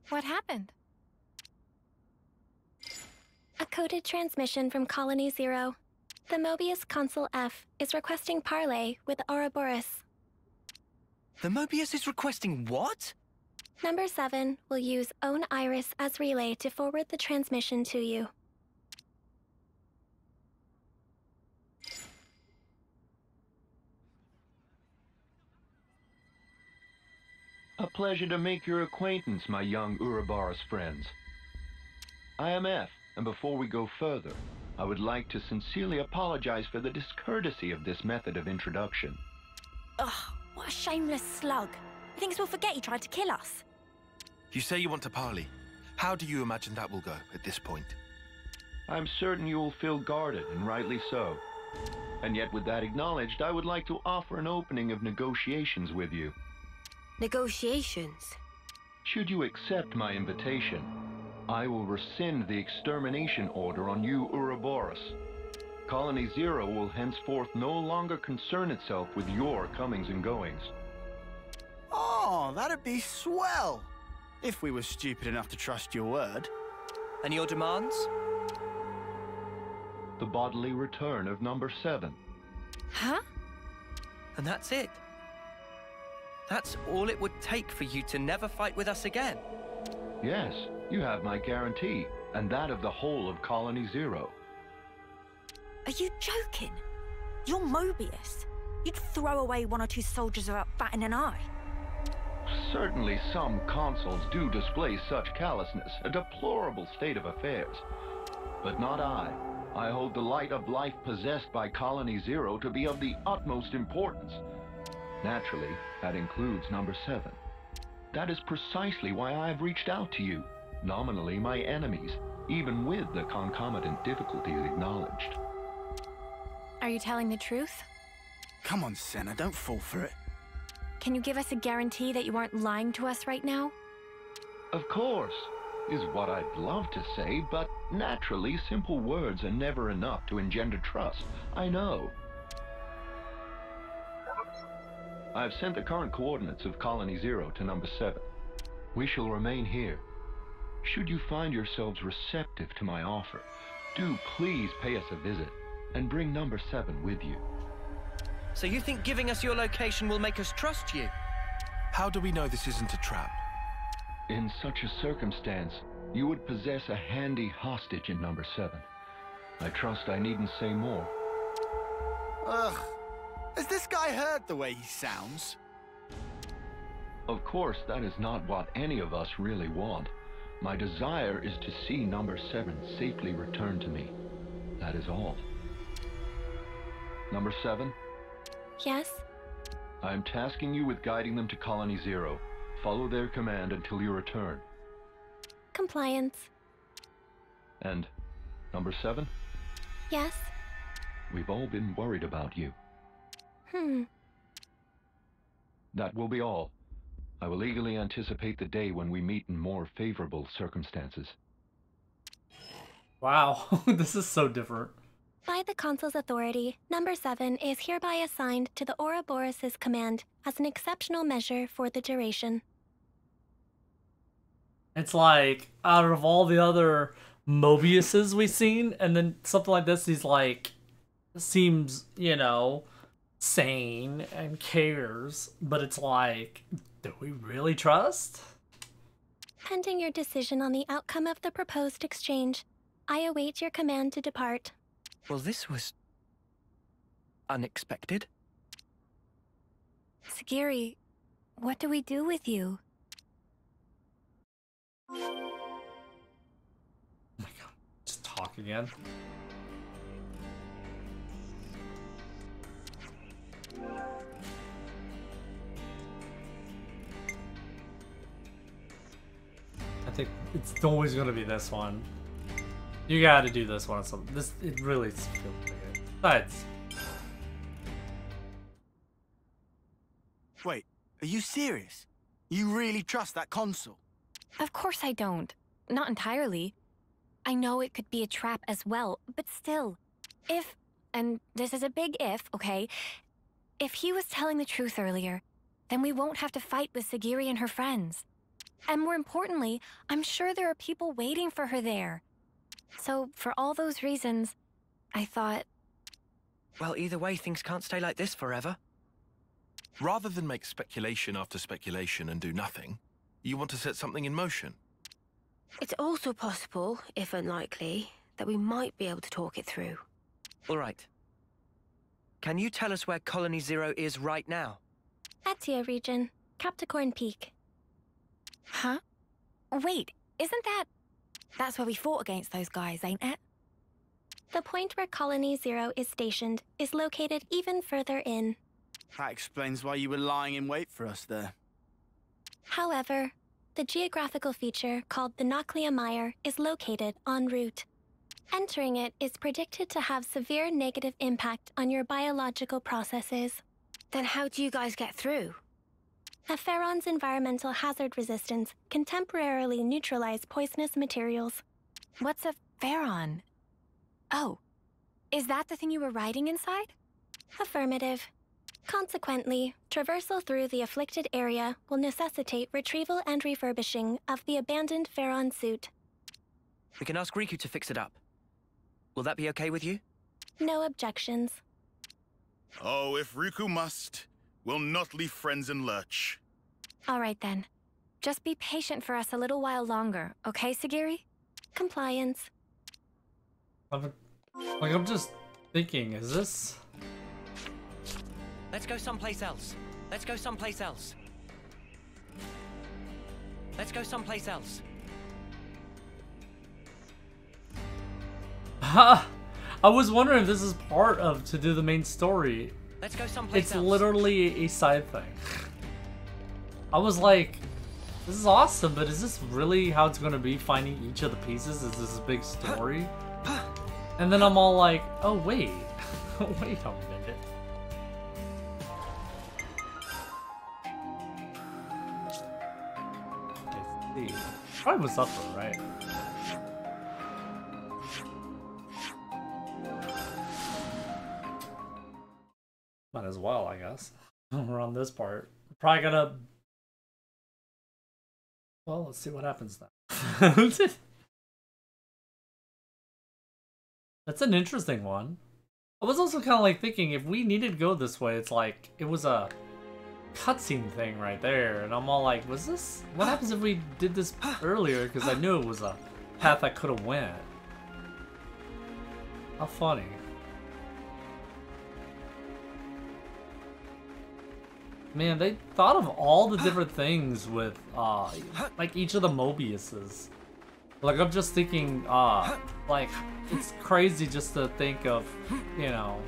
What happened? A coded transmission from Colony 0. The Mobius Consul F is requesting parley with Ouroboros. The Mobius is requesting what? Number 7 will use Own Iris as relay to forward the transmission to you. A pleasure to make your acquaintance, my young Ouroboros friends. I am F, and before we go further, I would like to sincerely apologize for the discourtesy of this method of introduction. Ugh, what a shameless slug. He thinks we'll forget he tried to kill us. You say you want to parley. How do you imagine that will go at this point? I'm certain you will feel guarded, and rightly so. And yet, with that acknowledged, I would like to offer an opening of negotiations with you. Negotiations? Should you accept my invitation, I will rescind the extermination order on you, Ouroboros. Colony 0 will henceforth no longer concern itself with your comings and goings. Oh, that'd be swell! If we were stupid enough to trust your word. And your demands? The bodily return of number 7. Huh? And that's it. That's all it would take for you to never fight with us again. Yes, you have my guarantee, and that of the whole of Colony 0. Are you joking? You're Mobius. You'd throw away 1 or 2 soldiers without batting an eye. Certainly some consuls do display such callousness, a deplorable state of affairs. But not I. I hold the light of life possessed by Colony 0 to be of the utmost importance. Naturally, that includes number 7. That is precisely why I have reached out to you, nominally my enemies, even with the concomitant difficulties acknowledged. Are you telling the truth? Come on, Senna, don't fall for it. Can you give us a guarantee that you aren't lying to us right now? Of course, is what I'd love to say, but naturally simple words are never enough to engender trust, I know. I've sent the current coordinates of Colony 0 to number 7. We shall remain here. Should you find yourselves receptive to my offer, do please pay us a visit and bring number 7 with you. So you think giving us your location will make us trust you? How do we know this isn't a trap? In such a circumstance, you would possess a handy hostage in number 7. I trust I needn't say more. Ugh. Has this guy heard the way he sounds? Of course, that is not what any of us really want. My desire is to see number 7 safely returned to me. That is all. Number 7? Yes? I am tasking you with guiding them to Colony 0. Follow their command until you return. Compliance. And number 7? Yes? We've all been worried about you. That will be all. I will eagerly anticipate the day when we meet in more favorable circumstances. Wow, this is so different. By the Consul's authority, Number 7 is hereby assigned to the Ouroboros' command as an exceptional measure for the duration. It's like, out of all the other Mobiuses we've seen, and then something like this, he's like, seems, you know, sane and cares, but it's like, do we really trust? Pending your decision on the outcome of the proposed exchange, I await your command to depart. Well, this was unexpected. Sagiri, what do we do with you? Oh my god, just talk again. I think it's always gonna be this one. You gotta do this one. So this, it really feels pretty good. Besides, Wait, are you serious? You really trust that consul? Of course I don't. Not entirely. I know it could be a trap as well, but still. If, and this is a big if, okay? If he was telling the truth earlier, then we won't have to fight with Sagiri and her friends. And more importantly, I'm sure there are people waiting for her there. So, for all those reasons, I thought... Well, either way, things can't stay like this forever. Rather than make speculation after speculation and do nothing, you want to set something in motion. It's also possible, if unlikely, that we might be able to talk it through. All right. Can you tell us where Colony Zero is right now? Etia region, Capricorn Peak. Huh? Wait, isn't that... That's where we fought against those guys, ain't it? The point where Colony Zero is stationed is located even further in. That explains why you were lying in wait for us there. However, the geographical feature called the Noclia Mire is located en route. Entering it is predicted to have severe negative impact on your biological processes. Then how do you guys get through? A Pharaon's environmental hazard resistance can temporarily neutralize poisonous materials. What's a Pharaon? Oh, is that the thing you were riding inside? Affirmative. Consequently, traversal through the afflicted area will necessitate retrieval and refurbishing of the abandoned Pharaon suit. We can ask Riku to fix it up. Will that be okay with you? No objections. Oh, if Riku must, we'll not leave friends in lurch. All right then. Just be patient for us a little while longer, okay, Sagiri? Compliance. I'm just thinking, is this... Let's go someplace else. Let's go someplace else. Let's go someplace else. Ha! I was wondering if this is part of to do the main story. Let's go someplace It's else. literally a side thing. I was like, this is awesome, but is this really how it's gonna be, finding each of the pieces? Is this a big story? And then I'm all like, oh wait, wait a minute. Let's see. Probably was up there, right? Might as well, I guess. We're on this part. Probably gonna... Well, let's see what happens now. That's an interesting one. I was also kind of like thinking, if we needed to go this way, it's like, it was a cutscene thing right there. And I'm all like, was this... What happens if we did this earlier? Because I knew it was a path I could have went. How funny. Man, they thought of all the different things with, like each of the Mobiuses. Like, I'm just thinking, like, it's crazy just to think of, you know,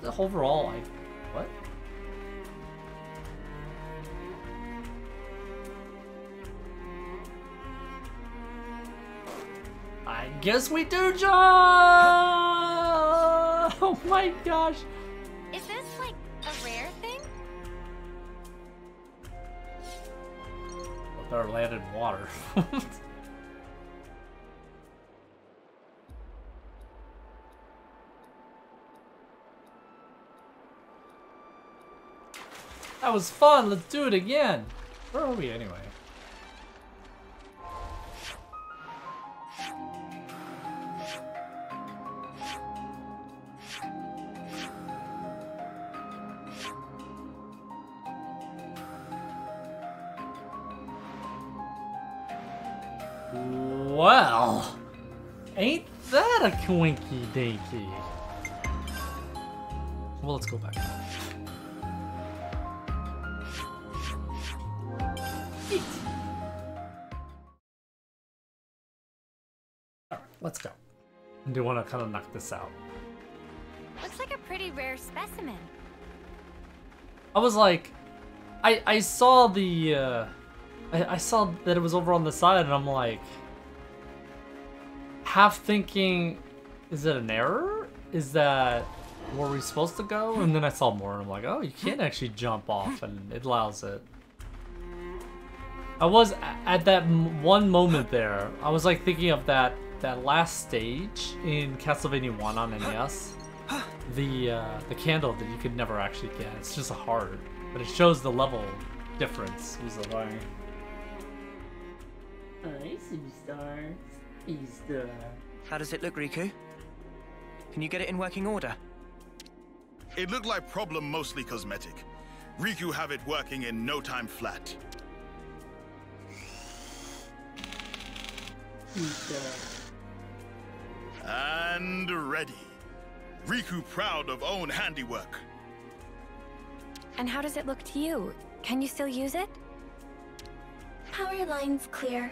the overall, like, what? I guess we do, John! Oh my gosh. Is this, like, a rare thing? They're landed in water. That was fun. Let's do it again. Where are we anyway? Well, ain't that a quinky dinky? Well, let's go back. Alright, let's go. I do want to kind of knock this out. Looks like a pretty rare specimen. I was like, I saw the, I saw that it was over on the side, and I'm like, half thinking, is it an error? Is that where we're supposed to go? And then I saw more, and I'm like, oh, you can actually jump off, and it allows it. I was at that one moment there. I was like thinking of that last stage in Castlevania 1 on NES. The candle that you could never actually get. It's just a heart, but it shows the level difference. Who's the line? Hi, superstar. Superstar. How does it look, Riku? Can you get it in working order? It looked like problem mostly cosmetic. Riku have it working in no time flat. And ready. Riku proud of own handiwork. And how does it look to you? Can you still use it? Power lines clear.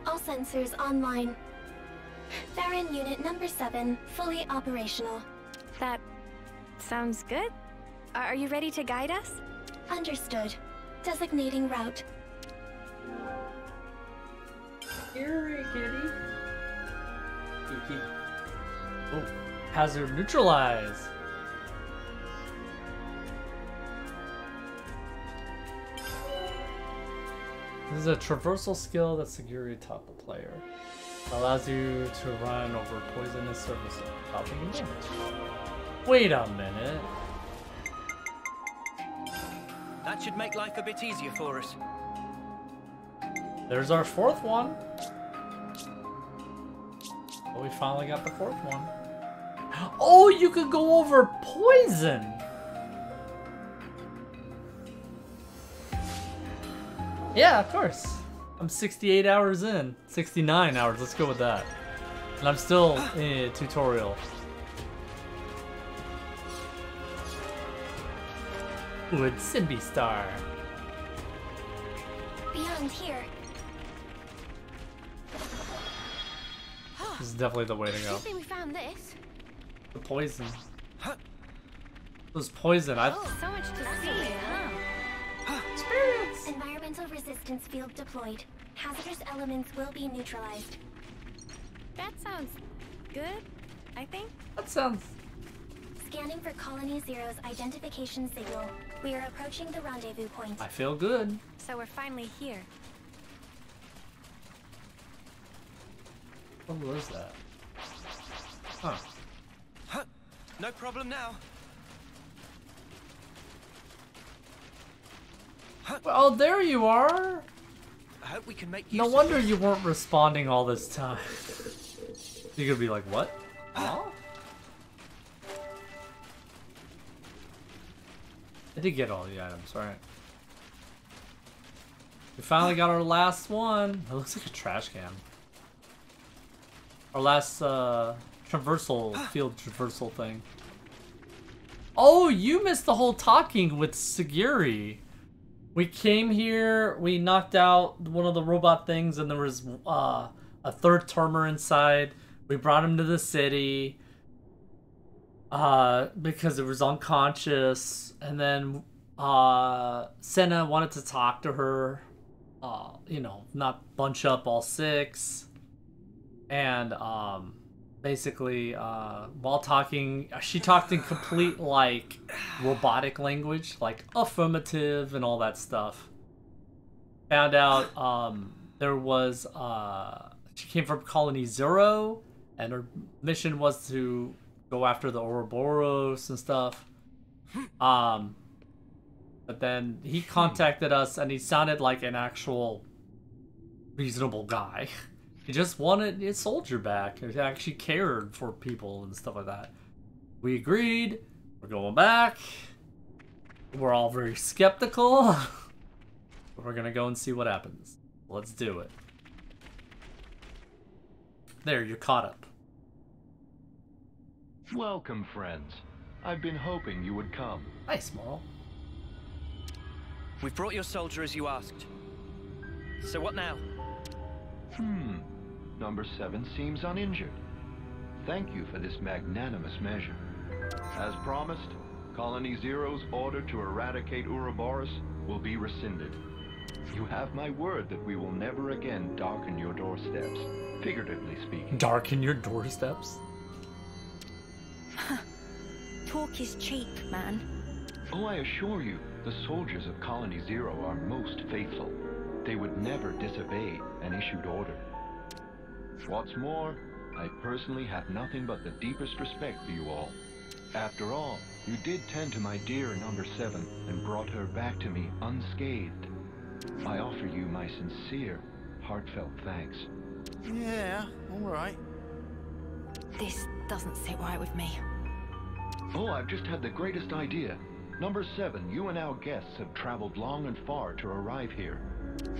All sensors online. Farron unit number 7, fully operational. That sounds good. Are you ready to guide us? Understood. Designating route. Here, kitty. Kitty. Oh, hazard neutralize. This is a traversal skill that Sagiri taught the player. It allows you to run over poisonous surfaces without taking damage. Wait a minute. That should make life a bit easier for us. There's our fourth one. Oh, we finally got the fourth one. Oh, you could go over poison. Yeah, of course. I'm 68 hours in. 69 hours, let's go with that. And I'm still in tutorial. Would Simbi Star. Beyond here. This is definitely the way to go. I think we found this. The poison. It was poison. Oh, so much to see, huh? Experience! Environmental resistance field deployed. Hazardous elements will be neutralized. That sounds good, I think. That sounds... Scanning for Colony Zero's identification signal. We are approaching the rendezvous point. I feel good. So we're finally here. What was that? Huh. No problem now. Oh, there you are! I hope we can make use No of wonder this. you weren't responding all this time. You could be like, what? Huh? I did get all the items, alright. We finally got our last one. It looks like a trash can. Our last traversal, field traversal thing. Oh, you missed the whole talking with Sagiri. We came here, we knocked out one of the robot things, and there was a third Termer inside. We brought him to the city because it was unconscious, and then Senna wanted to talk to her, you know, not bunch up all six, and basically while talking, she talked in complete like robotic language, like affirmative and all that stuff. Found out there was she came from Colony Zero, and her mission was to go after the Ouroboros and stuff. But then he contacted us and he sounded like an actual reasonable guy. He just wanted his soldier back. He actually cared for people and stuff like that. We agreed. We're going back. We're all very skeptical. We're gonna go and see what happens. Let's do it. There, you're caught up. Welcome, friends. I've been hoping you would come. Nice, Moral. We've brought your soldier as you asked. So what now? Number 7 seems uninjured. Thank you for this magnanimous measure. As promised, Colony Zero's order to eradicate Ouroboros will be rescinded. You have my word that we will never again darken your doorsteps, figuratively speaking. Darken your doorsteps? Talk is cheap, man. Oh, I assure you, the soldiers of Colony Zero are most faithful. They would never disobey an issued order. What's more, I personally have nothing but the deepest respect for you all. After all, you did tend to my dear number 7 and brought her back to me unscathed. I offer you my sincere, heartfelt thanks. Yeah, alright. This doesn't sit right with me. Oh, I've just had the greatest idea. Number 7, you and our guests have traveled long and far to arrive here.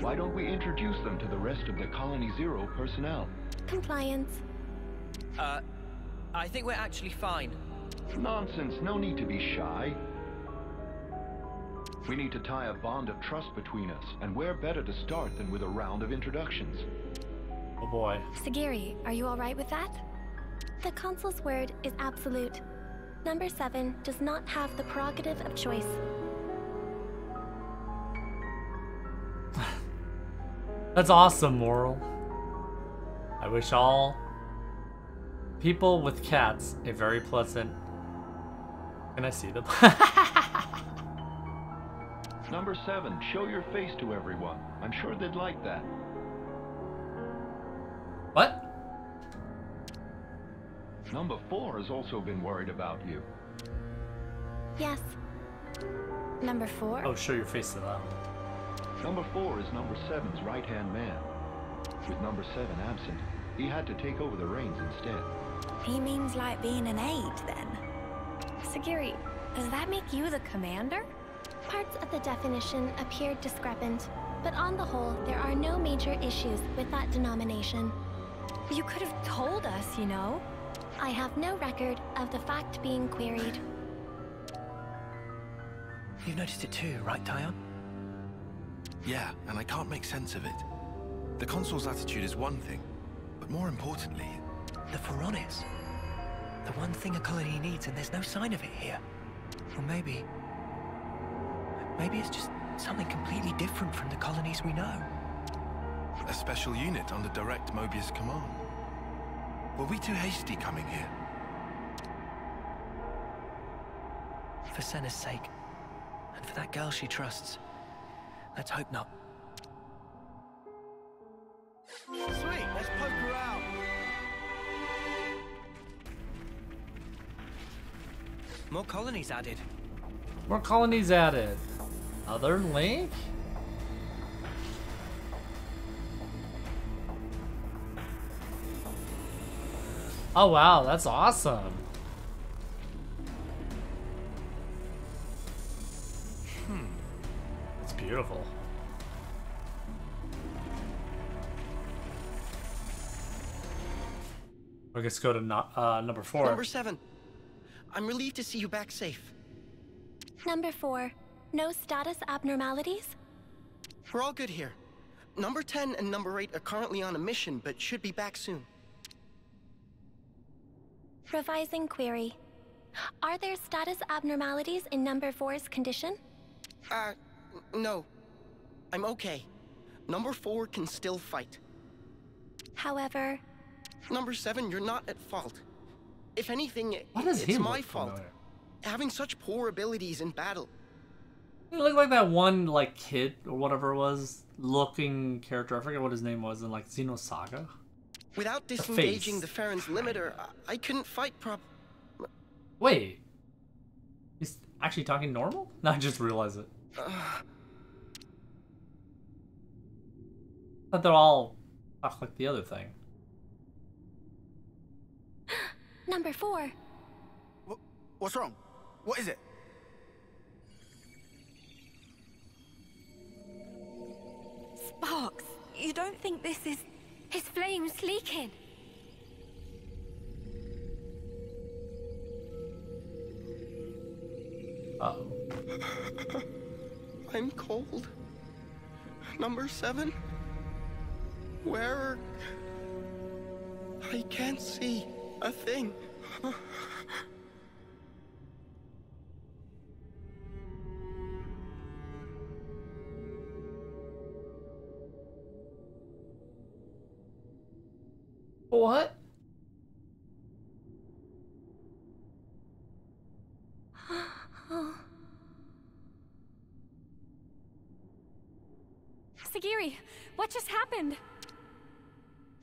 Why don't we introduce them to the rest of the Colony Zero personnel? Compliance. I think we're actually fine. Nonsense, no need to be shy. We need to tie a bond of trust between us, and where better to start than with a round of introductions? Oh boy. Sagiri, are you alright with that? The Consul's word is absolute. Number 7 does not have the prerogative of choice. That's awesome, Moral. I wish all people with cats a very pleasant... Can I see them? Number 7, show your face to everyone. I'm sure they'd like that. What? Number 4 has also been worried about you. Yes. Number 4? Oh, show your face to them. Number 4 is number 7's right-hand man. With number 7 absent, he had to take over the reins instead. He means like being an aide, then? Sagiri, does that make you the commander? Parts of the definition appear discrepant, but on the whole, there are no major issues with that denomination. You could have told us, you know. I have no record of the fact being queried. You've noticed it too, right, Tyon? Yeah, and I can't make sense of it. The Consul's attitude is one thing, but more importantly... The Pharaonis. The one thing a colony needs, and there's no sign of it here. Or maybe it's just something completely different from the colonies we know. A special unit under direct Mobius command. Were we too hasty coming here? For Senna's sake, and for that girl she trusts, let's hope not. Sweet, let's poke around. More colonies added. More colonies added. Other link? Oh wow, that's awesome. It's beautiful. Let's go to number 4. Number 7. I'm relieved to see you back safe. Number 4. No status abnormalities? We're all good here. Number 10 and number 8 are currently on a mission, but should be back soon. Revising query. Are there status abnormalities in number 4's condition? No. I'm okay. Number 4 can still fight. However... Number 7, you're not at fault. If anything, it's my fault. Having such poor abilities in battle. You look like that one, like, kid, or whatever it was, looking character. I forget what his name was in, like, Xenosaga. Without disengaging the Farron's limiter, I couldn't fight Wait. He's actually talking normal? No, I just realized it. But they'll all talk like the other thing. Number 4. What's wrong? What is it? Sparks, you don't think this is... His flame's leaking. Uh-oh. I'm cold. Number 7? Where? I can't see a thing. What? Sagiri, what just happened?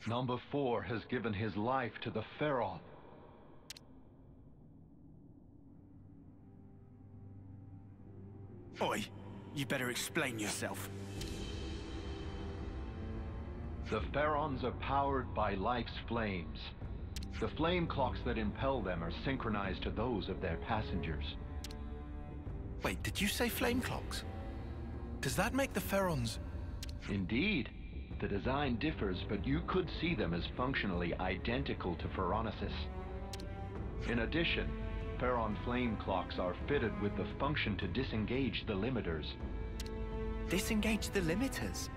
Number 4 has given his life to the Pharaoh. Oi, you better explain yourself. The Pharaons are powered by life's flames. The flame clocks that impel them are synchronized to those of their passengers. Wait, did you say flame clocks? Does that make the Pharaons... Indeed. The design differs, but you could see them as functionally identical to Pharaonesis. In addition, Pharaon flame clocks are fitted with the function to disengage the limiters. Disengage the limiters?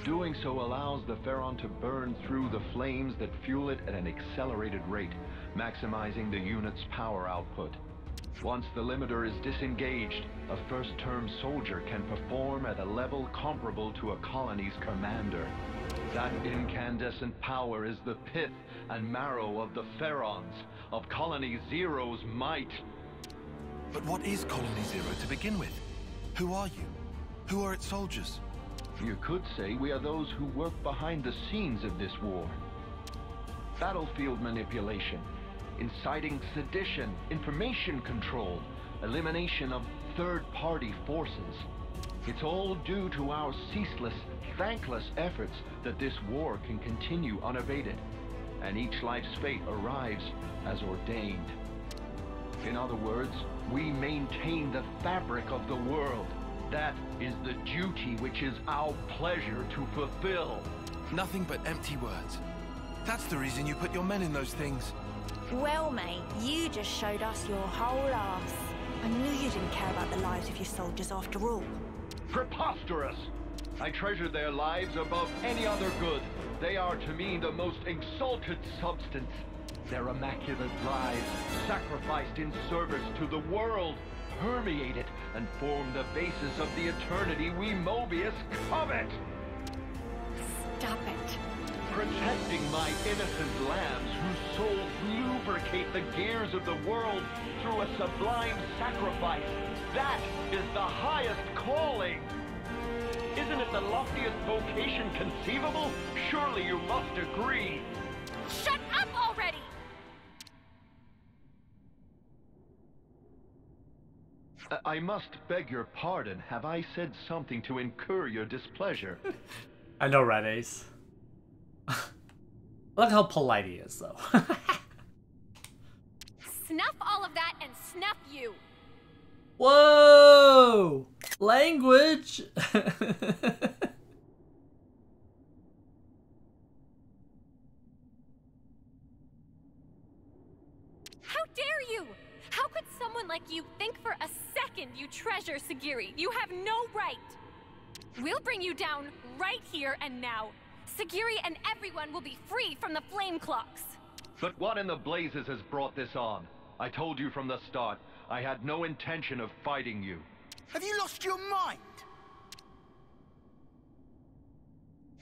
Doing so allows the Pharaon to burn through the flames that fuel it at an accelerated rate, maximizing the unit's power output. Once the limiter is disengaged, a first-term soldier can perform at a level comparable to a colony's commander. That incandescent power is the pith and marrow of the Pharaons, of Colony Zero's might. But what is Colony Zero to begin with? Who are you? Who are its soldiers? You could say we are those who work behind the scenes of this war. Battlefield manipulation, inciting sedition, information control, elimination of third-party forces. It's all due to our ceaseless, thankless efforts that this war can continue unabated, and each life's fate arrives as ordained. In other words, we maintain the fabric of the world. That is the duty which is our pleasure to fulfill. Nothing but empty words. That's the reason you put your men in those things. Well, mate, you just showed us your whole ass. I knew you didn't care about the lives of your soldiers after all. Preposterous! I treasure their lives above any other good. They are to me the most exalted substance. Their immaculate lives, sacrificed in service to the world, permeate it and form the basis of the eternity we Mobius covet. Stop it. Protecting my innocent lambs whose souls lubricate the gears of the world through a sublime sacrifice. That is the highest calling. Isn't it the loftiest vocation conceivable? Surely you must agree. Shut up already! I must beg your pardon. Have I said something to incur your displeasure? I know, Red Ace. Look how polite he is, though. Snuff all of that and snuff you. Whoa! Language! How dare you! How could someone like you think for a second you treasure Sagiri? You have no right! We'll bring you down right here and now. Sagiri and everyone will be free from the flame clocks. But what in the blazes has brought this on? I told you from the start, I had no intention of fighting you. Have you lost your mind?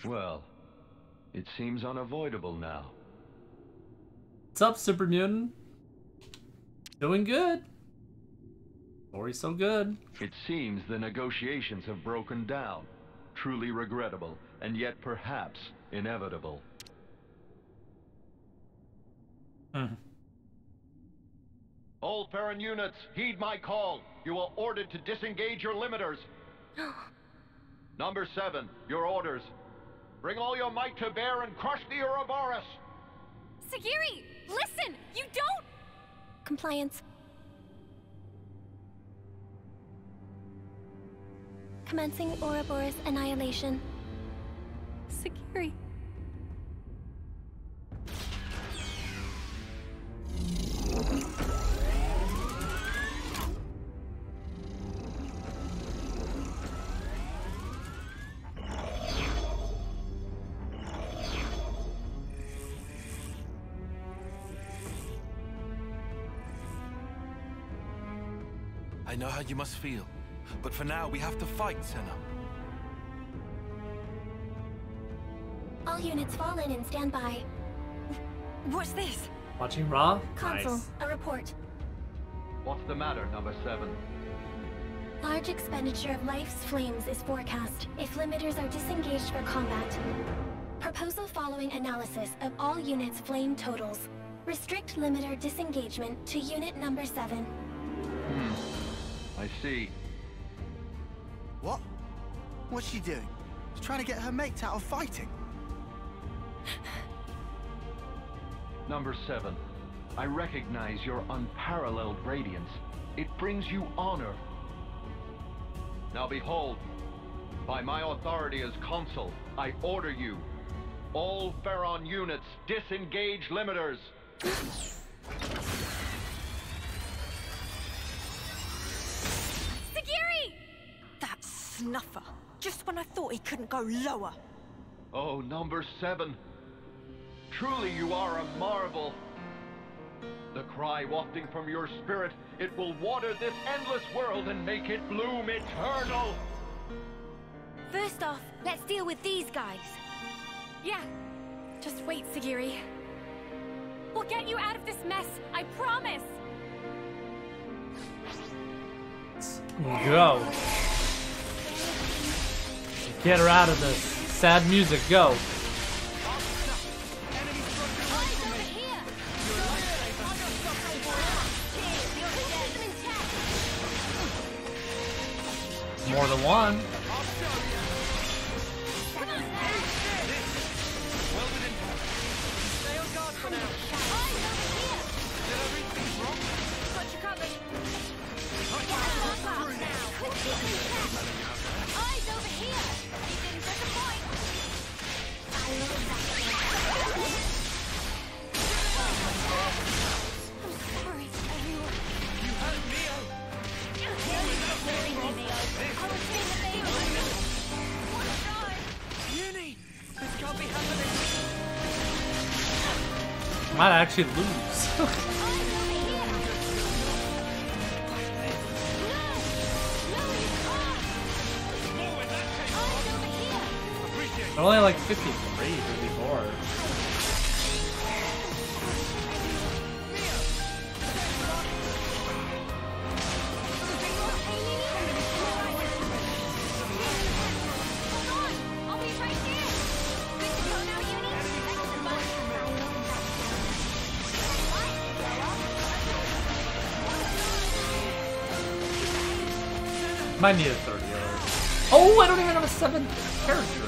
Well, it seems unavoidable now. What's up, Super Mutant? Doing good. Story's so good. It seems the negotiations have broken down. Truly regrettable, and yet perhaps inevitable. All Farron units, heed my call. You are ordered to disengage your limiters. Number 7, your orders. Bring all your might to bear and crush the Ouroboros. Sagiri, listen! You don't... Compliance. Commencing Ouroboros annihilation. Sagiri. I know how you must feel, but for now we have to fight, Senna. All units fall in and stand by. What's this? Watching Raw? Console, Nice. a report. What's the matter, number 7? Large expenditure of life's flames is forecast if limiters are disengaged for combat. Proposal following analysis of all units' flame totals. Restrict limiter disengagement to unit number 7. I see. What? What's she doing? She's trying to get her mates out of fighting. Number 7, I recognize your unparalleled radiance. It brings you honor. Now behold, by my authority as consul, I order you, all Farron units, disengage limiters. Sagiri! That snuffer. Just when I thought he couldn't go lower. Oh, number 7. Truly you are a marvel. The cry wafting from your spirit, it will water this endless world and make it bloom eternal. First off, let's deal with these guys. Yeah. Just wait, Sagiri. We'll get you out of this mess, I promise! Go. Get her out of this. Sad music, go. More than one. Might actually lose. They're only like 53, 54. Might need a 30 or... Oh, I don't even have a 7th character.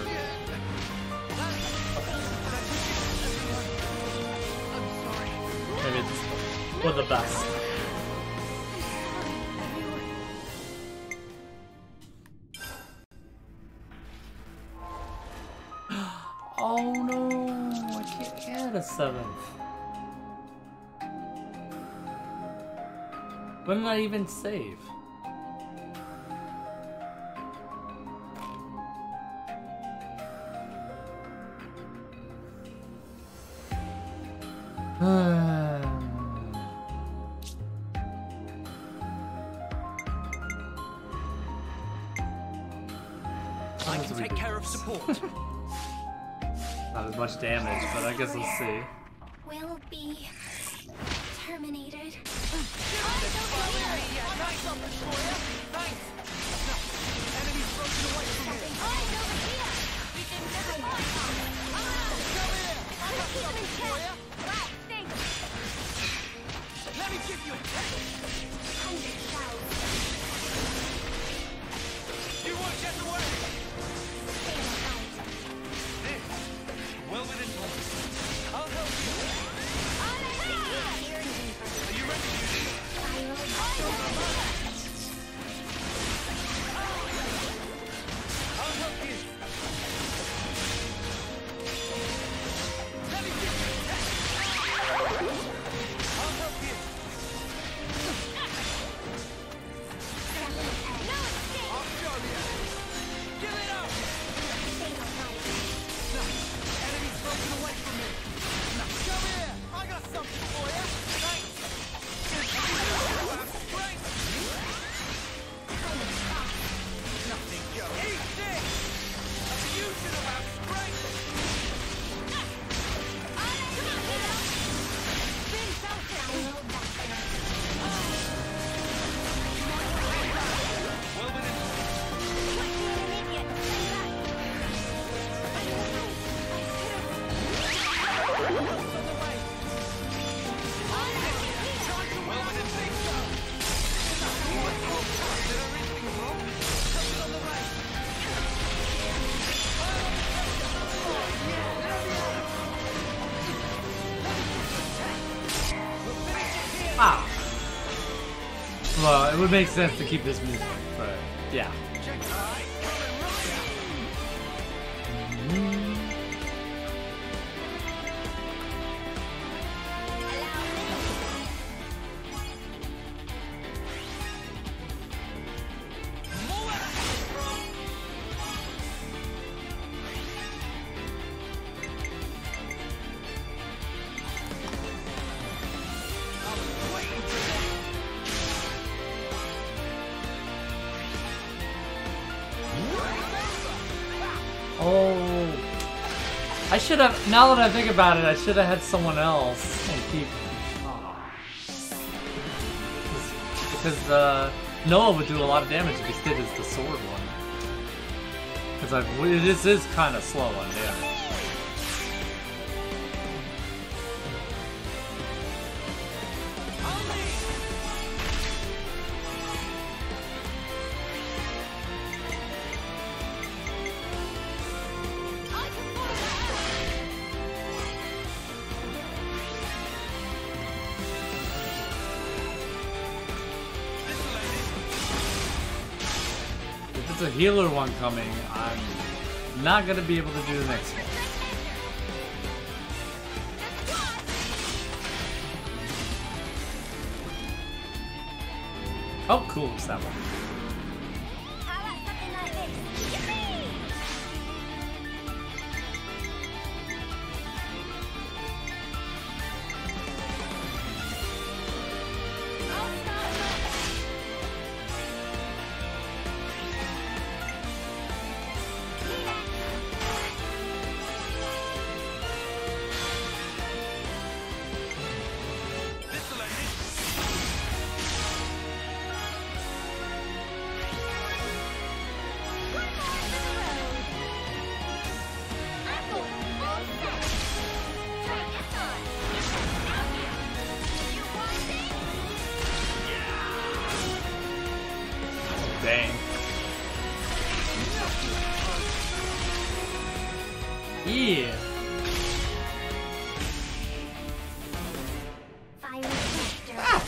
Maybe it's for the best. Oh no, I can't add a 7th. When did I even save? I can take care of support. Not as much damage, but I guess we'll see. Will be terminated. Let me give you a taste. Ah. Well, it would make sense to keep this music, but yeah. Oh, I should have. Now that I think about it, I should have had someone else and keep. Because Noah would do a lot of damage if he stayed as the sword one. Because this is kind of slow on damage. If it's a healer one coming, I'm not gonna be able to do the next one. Oh, cool, it's that one. Dang. Yeah. Ah.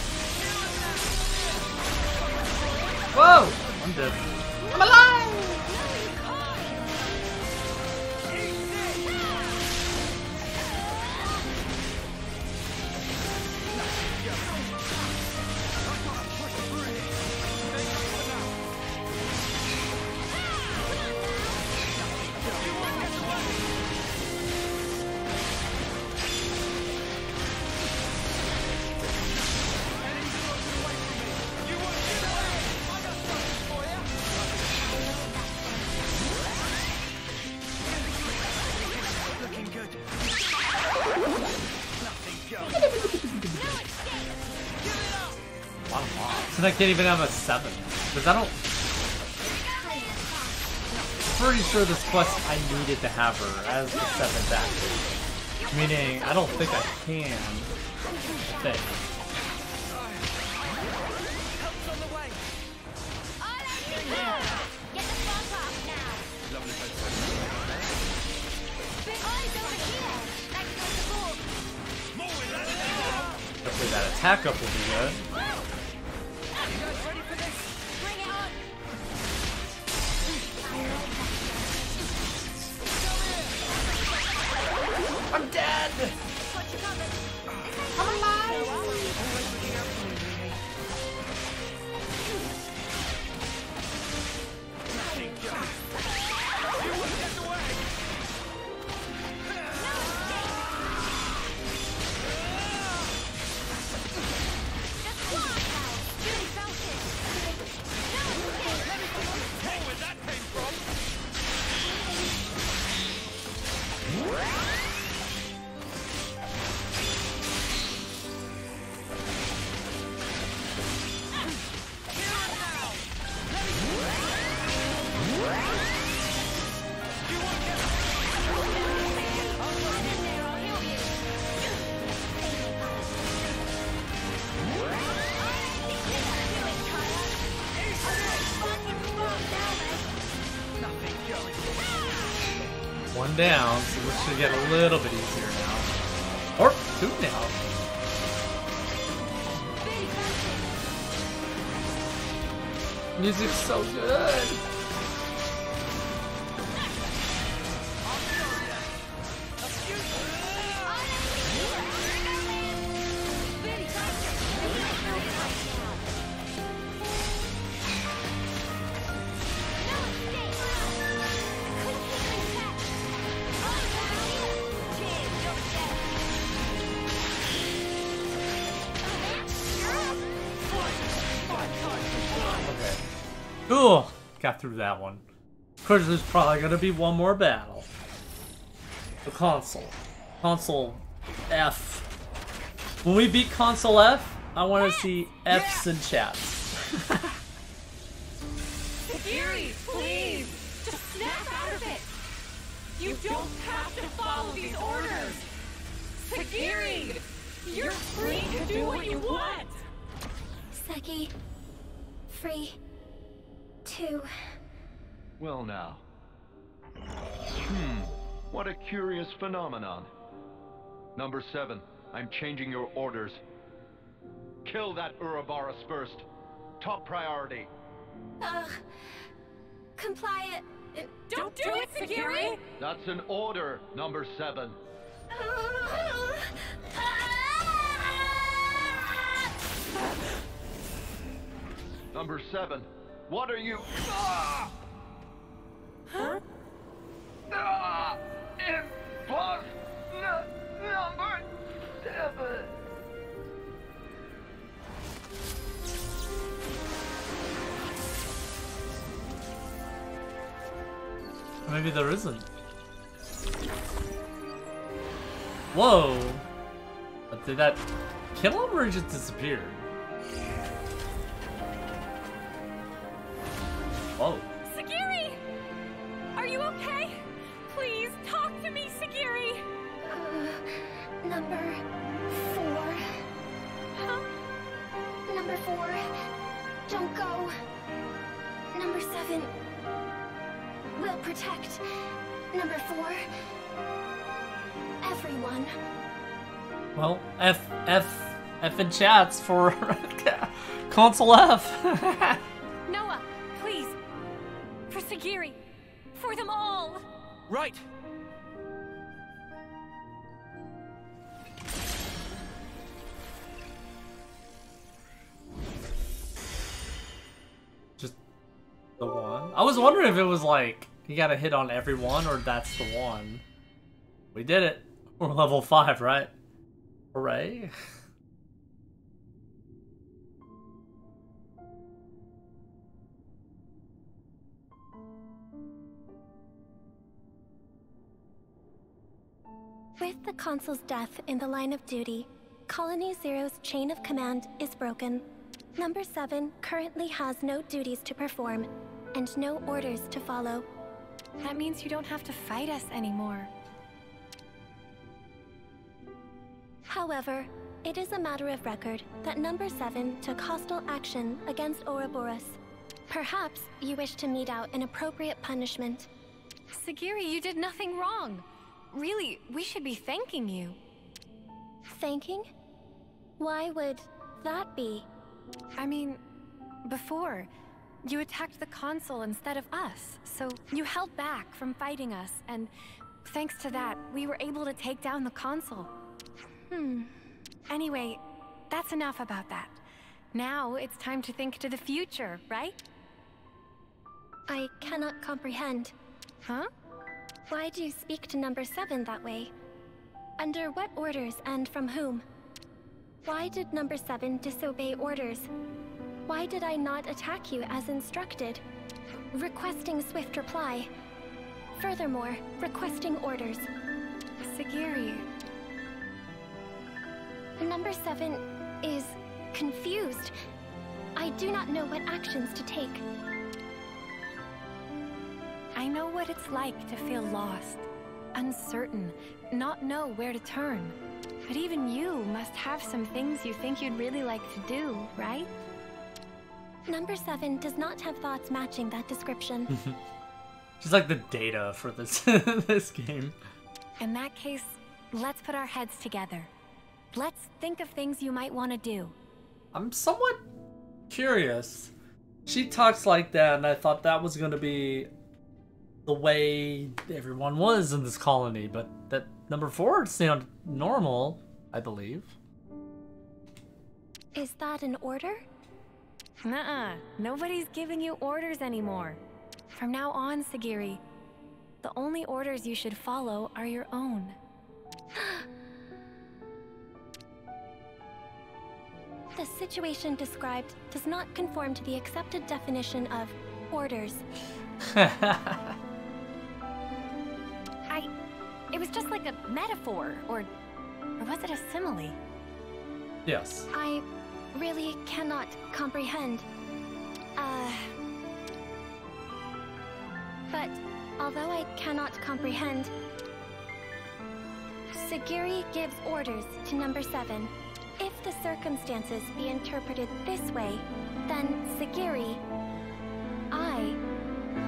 Whoa! I'm dead. I'm alive! And I can't even have a 7. Because I don't... Pretty sure this quest I needed to have her as the 7th active. Meaning, I don't think I can. I think. Hopefully that attack up will be good. I'm dead! I'm alive! 1 down, so this should get a little bit easier now. Or 2 now. Music's so good. Ooh, got through that one. Of course, there's probably gonna be one more battle. The console. Console F. When we beat console F, I want to see Fs in chats. Sagiri, please! Just snap out of it! You don't have to follow these orders! Sagiri! You're free to do what you want! Seki. Free. To... Well now. What a curious phenomenon. Number 7, I'm changing your orders. Kill that Ouroboros first. Top priority. Comply it. Don't do it, Sagiri! That's an order, Number 7. Number 7, what are you? Huh? Plus number 7. Maybe there isn't. Whoa! But did that kill him or he just disappeared? Whoa. Sagiri! Are you okay? Please, talk to me, Sagiri! Number 4. Huh? Number 4. Don't go. Number 7. Will protect. Number 4. Everyone. Well, F in chats for console F. Noah, please. For Sagiri. For them all. Right. Just the one? I was wondering if it was like, you gotta hit on everyone or that's the one. We did it. We're level 5, right? Hooray. With the Consul's death in the line of duty, Colony Zero's chain of command is broken. Number 7 currently has no duties to perform, and no orders to follow. That means you don't have to fight us anymore. However, it is a matter of record that Number 7 took hostile action against Ouroboros. Perhaps you wish to mete out an appropriate punishment. Sagiri, you did nothing wrong. Really, we should be thanking you. Thanking? Why would that be? I mean, before, you attacked the Consul instead of us, so you held back from fighting us, and thanks to that, we were able to take down the Consul. Anyway, that's enough about that. Now it's time to think to the future, right? I cannot comprehend. Huh? Why do you speak to Number 7 that way? Under what orders and from whom? Why did Number 7 disobey orders? Why did I not attack you as instructed? Requesting swift reply. Furthermore, requesting orders. Sagiri. Number 7 is confused. I do not know what actions to take. I know what it's like to feel lost, uncertain, not know where to turn. But even you must have some things you think you'd really like to do, right? Number 7 does not have thoughts matching that description. She's like the data for this this game. In that case, let's put our heads together. Let's think of things you might want to do. I'm somewhat curious. She talks like that, and I thought that was going to be the way everyone was in this colony, but that number 4 sounded normal, I believe. Is that an order? Nuh-uh. Nobody's giving you orders anymore. From now on, Sagiri, the only orders you should follow are your own. The situation described does not conform to the accepted definition of orders. It was just like a metaphor, or was it a simile? Yes. I really cannot comprehend. But although I cannot comprehend, Sagiri gives orders to number 7. If the circumstances be interpreted this way, then Sagiri, I,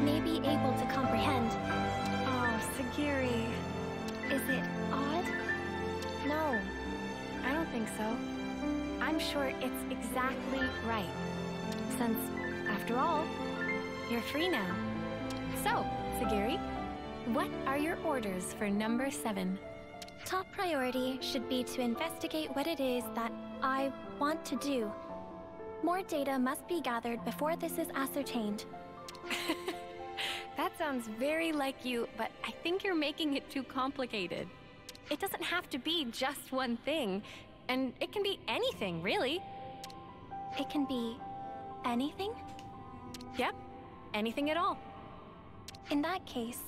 may be able to comprehend. Oh, Sagiri. Is it odd? No, I don't think so. I'm sure it's exactly right. Since, after all, you're free now. So, Sagiri, what are your orders for number 7? Top priority should be to investigate what it is that I want to do. More data must be gathered before this is ascertained. That sounds very like you, but I think you're making it too complicated. It doesn't have to be just one thing, and it can be anything, really. It can be anything? Yep, anything at all. In that case...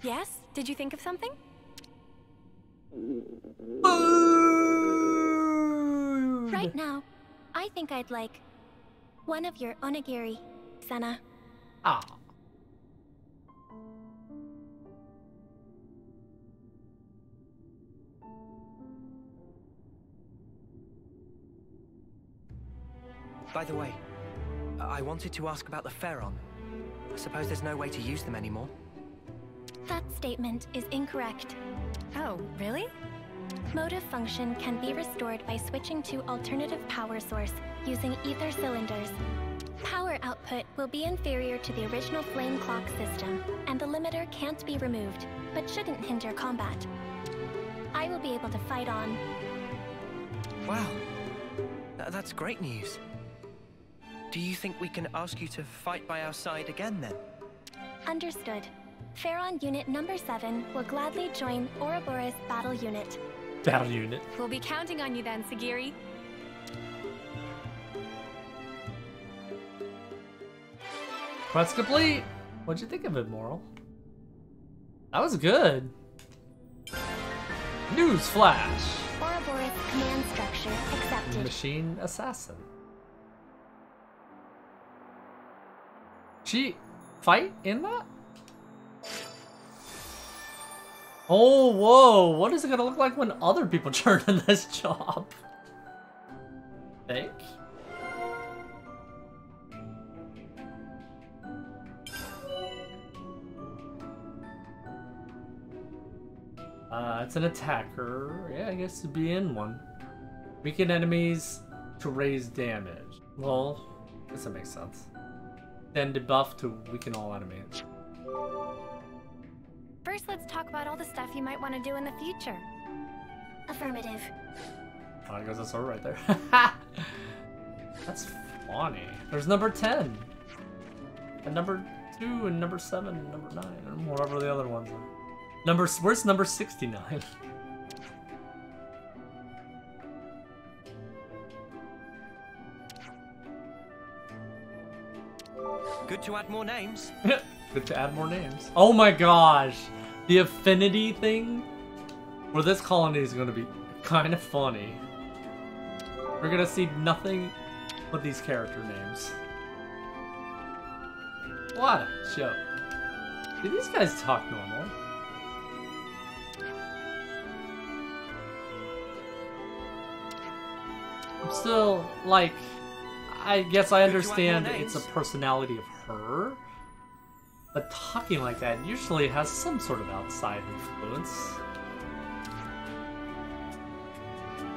Yes? Did you think of something? Right now, I think I'd like one of your onigiri, Senna. Ah. By the way, I wanted to ask about the Pharaon. I suppose there's no way to use them anymore. That statement is incorrect. Oh, really? Motive function can be restored by switching to alternative power source using ether cylinders. Power output will be inferior to the original flame clock system, and the limiter can't be removed, but shouldn't hinder combat. I will be able to fight on. Wow, that's great news. Do you think we can ask you to fight by our side again then? Understood. Pharaon Unit number 7 will gladly join Ouroboros Battle Unit. Battle Unit. We'll be counting on you then, Sagiri. Quest complete! What'd you think of it, Moral? That was good. News flash! Ouroboros command structure accepted. Machine assassin. She fight in that? Oh, whoa! What is it gonna look like when other people turn in this job? Think? It's an attacker. Yeah, I guess to be in one. Weaken enemies to raise damage. Well, I guess that makes sense. Then debuff to weaken all enemies. First, let's talk about all the stuff you might want to do in the future. Affirmative. Oh, I guess that's right there. That's funny. There's number 10. And number 2 and number 7 and number 9. And whatever the other ones are. Where's number 69? Good to add more names. Good to add more names. Oh my gosh! The affinity thing for this colony is going to be kind of funny. We're going to see nothing but these character names. What a show. Do these guys talk normal? I'm still, like, I guess I understand it's a personality of her, But talking like that usually has some sort of outside influence.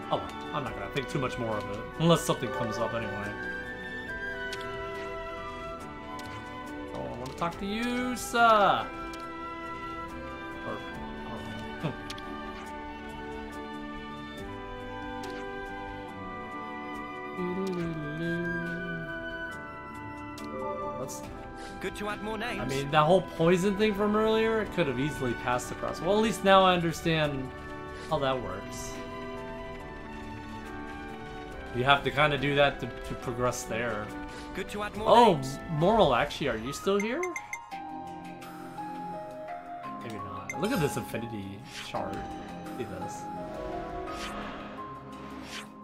Oh, well, I'm not gonna think too much more of it. Unless something comes up anyway. Oh, I want to talk to you, sir! Or, oh. Let's... Good to add more names. I mean, that whole poison thing from earlier, it could have easily passed across. Well, at least now I understand how that works. You have to kind of do that to progress there. Good to add more names. Moral, actually, are you still here? Maybe not. Look at this infinity chart. See this.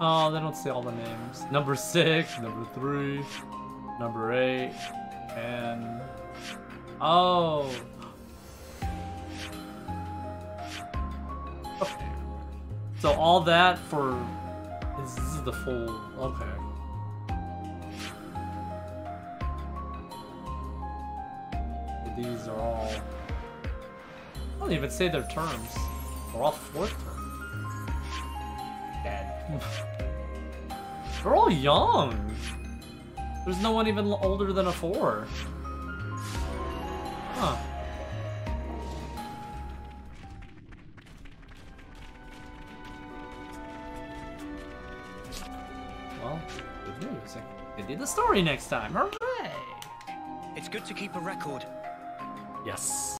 Oh, they don't say all the names. Number 6, number 3, number 8, and... Oh! Okay. So all that for... This is the full... Okay. These are all... I don't even say their terms. They're all 4th term. Dead. They're all young! There's no one even older than a 4. Huh. Well, good news. I did the story next time. Hooray! It's good to keep a record. Yes.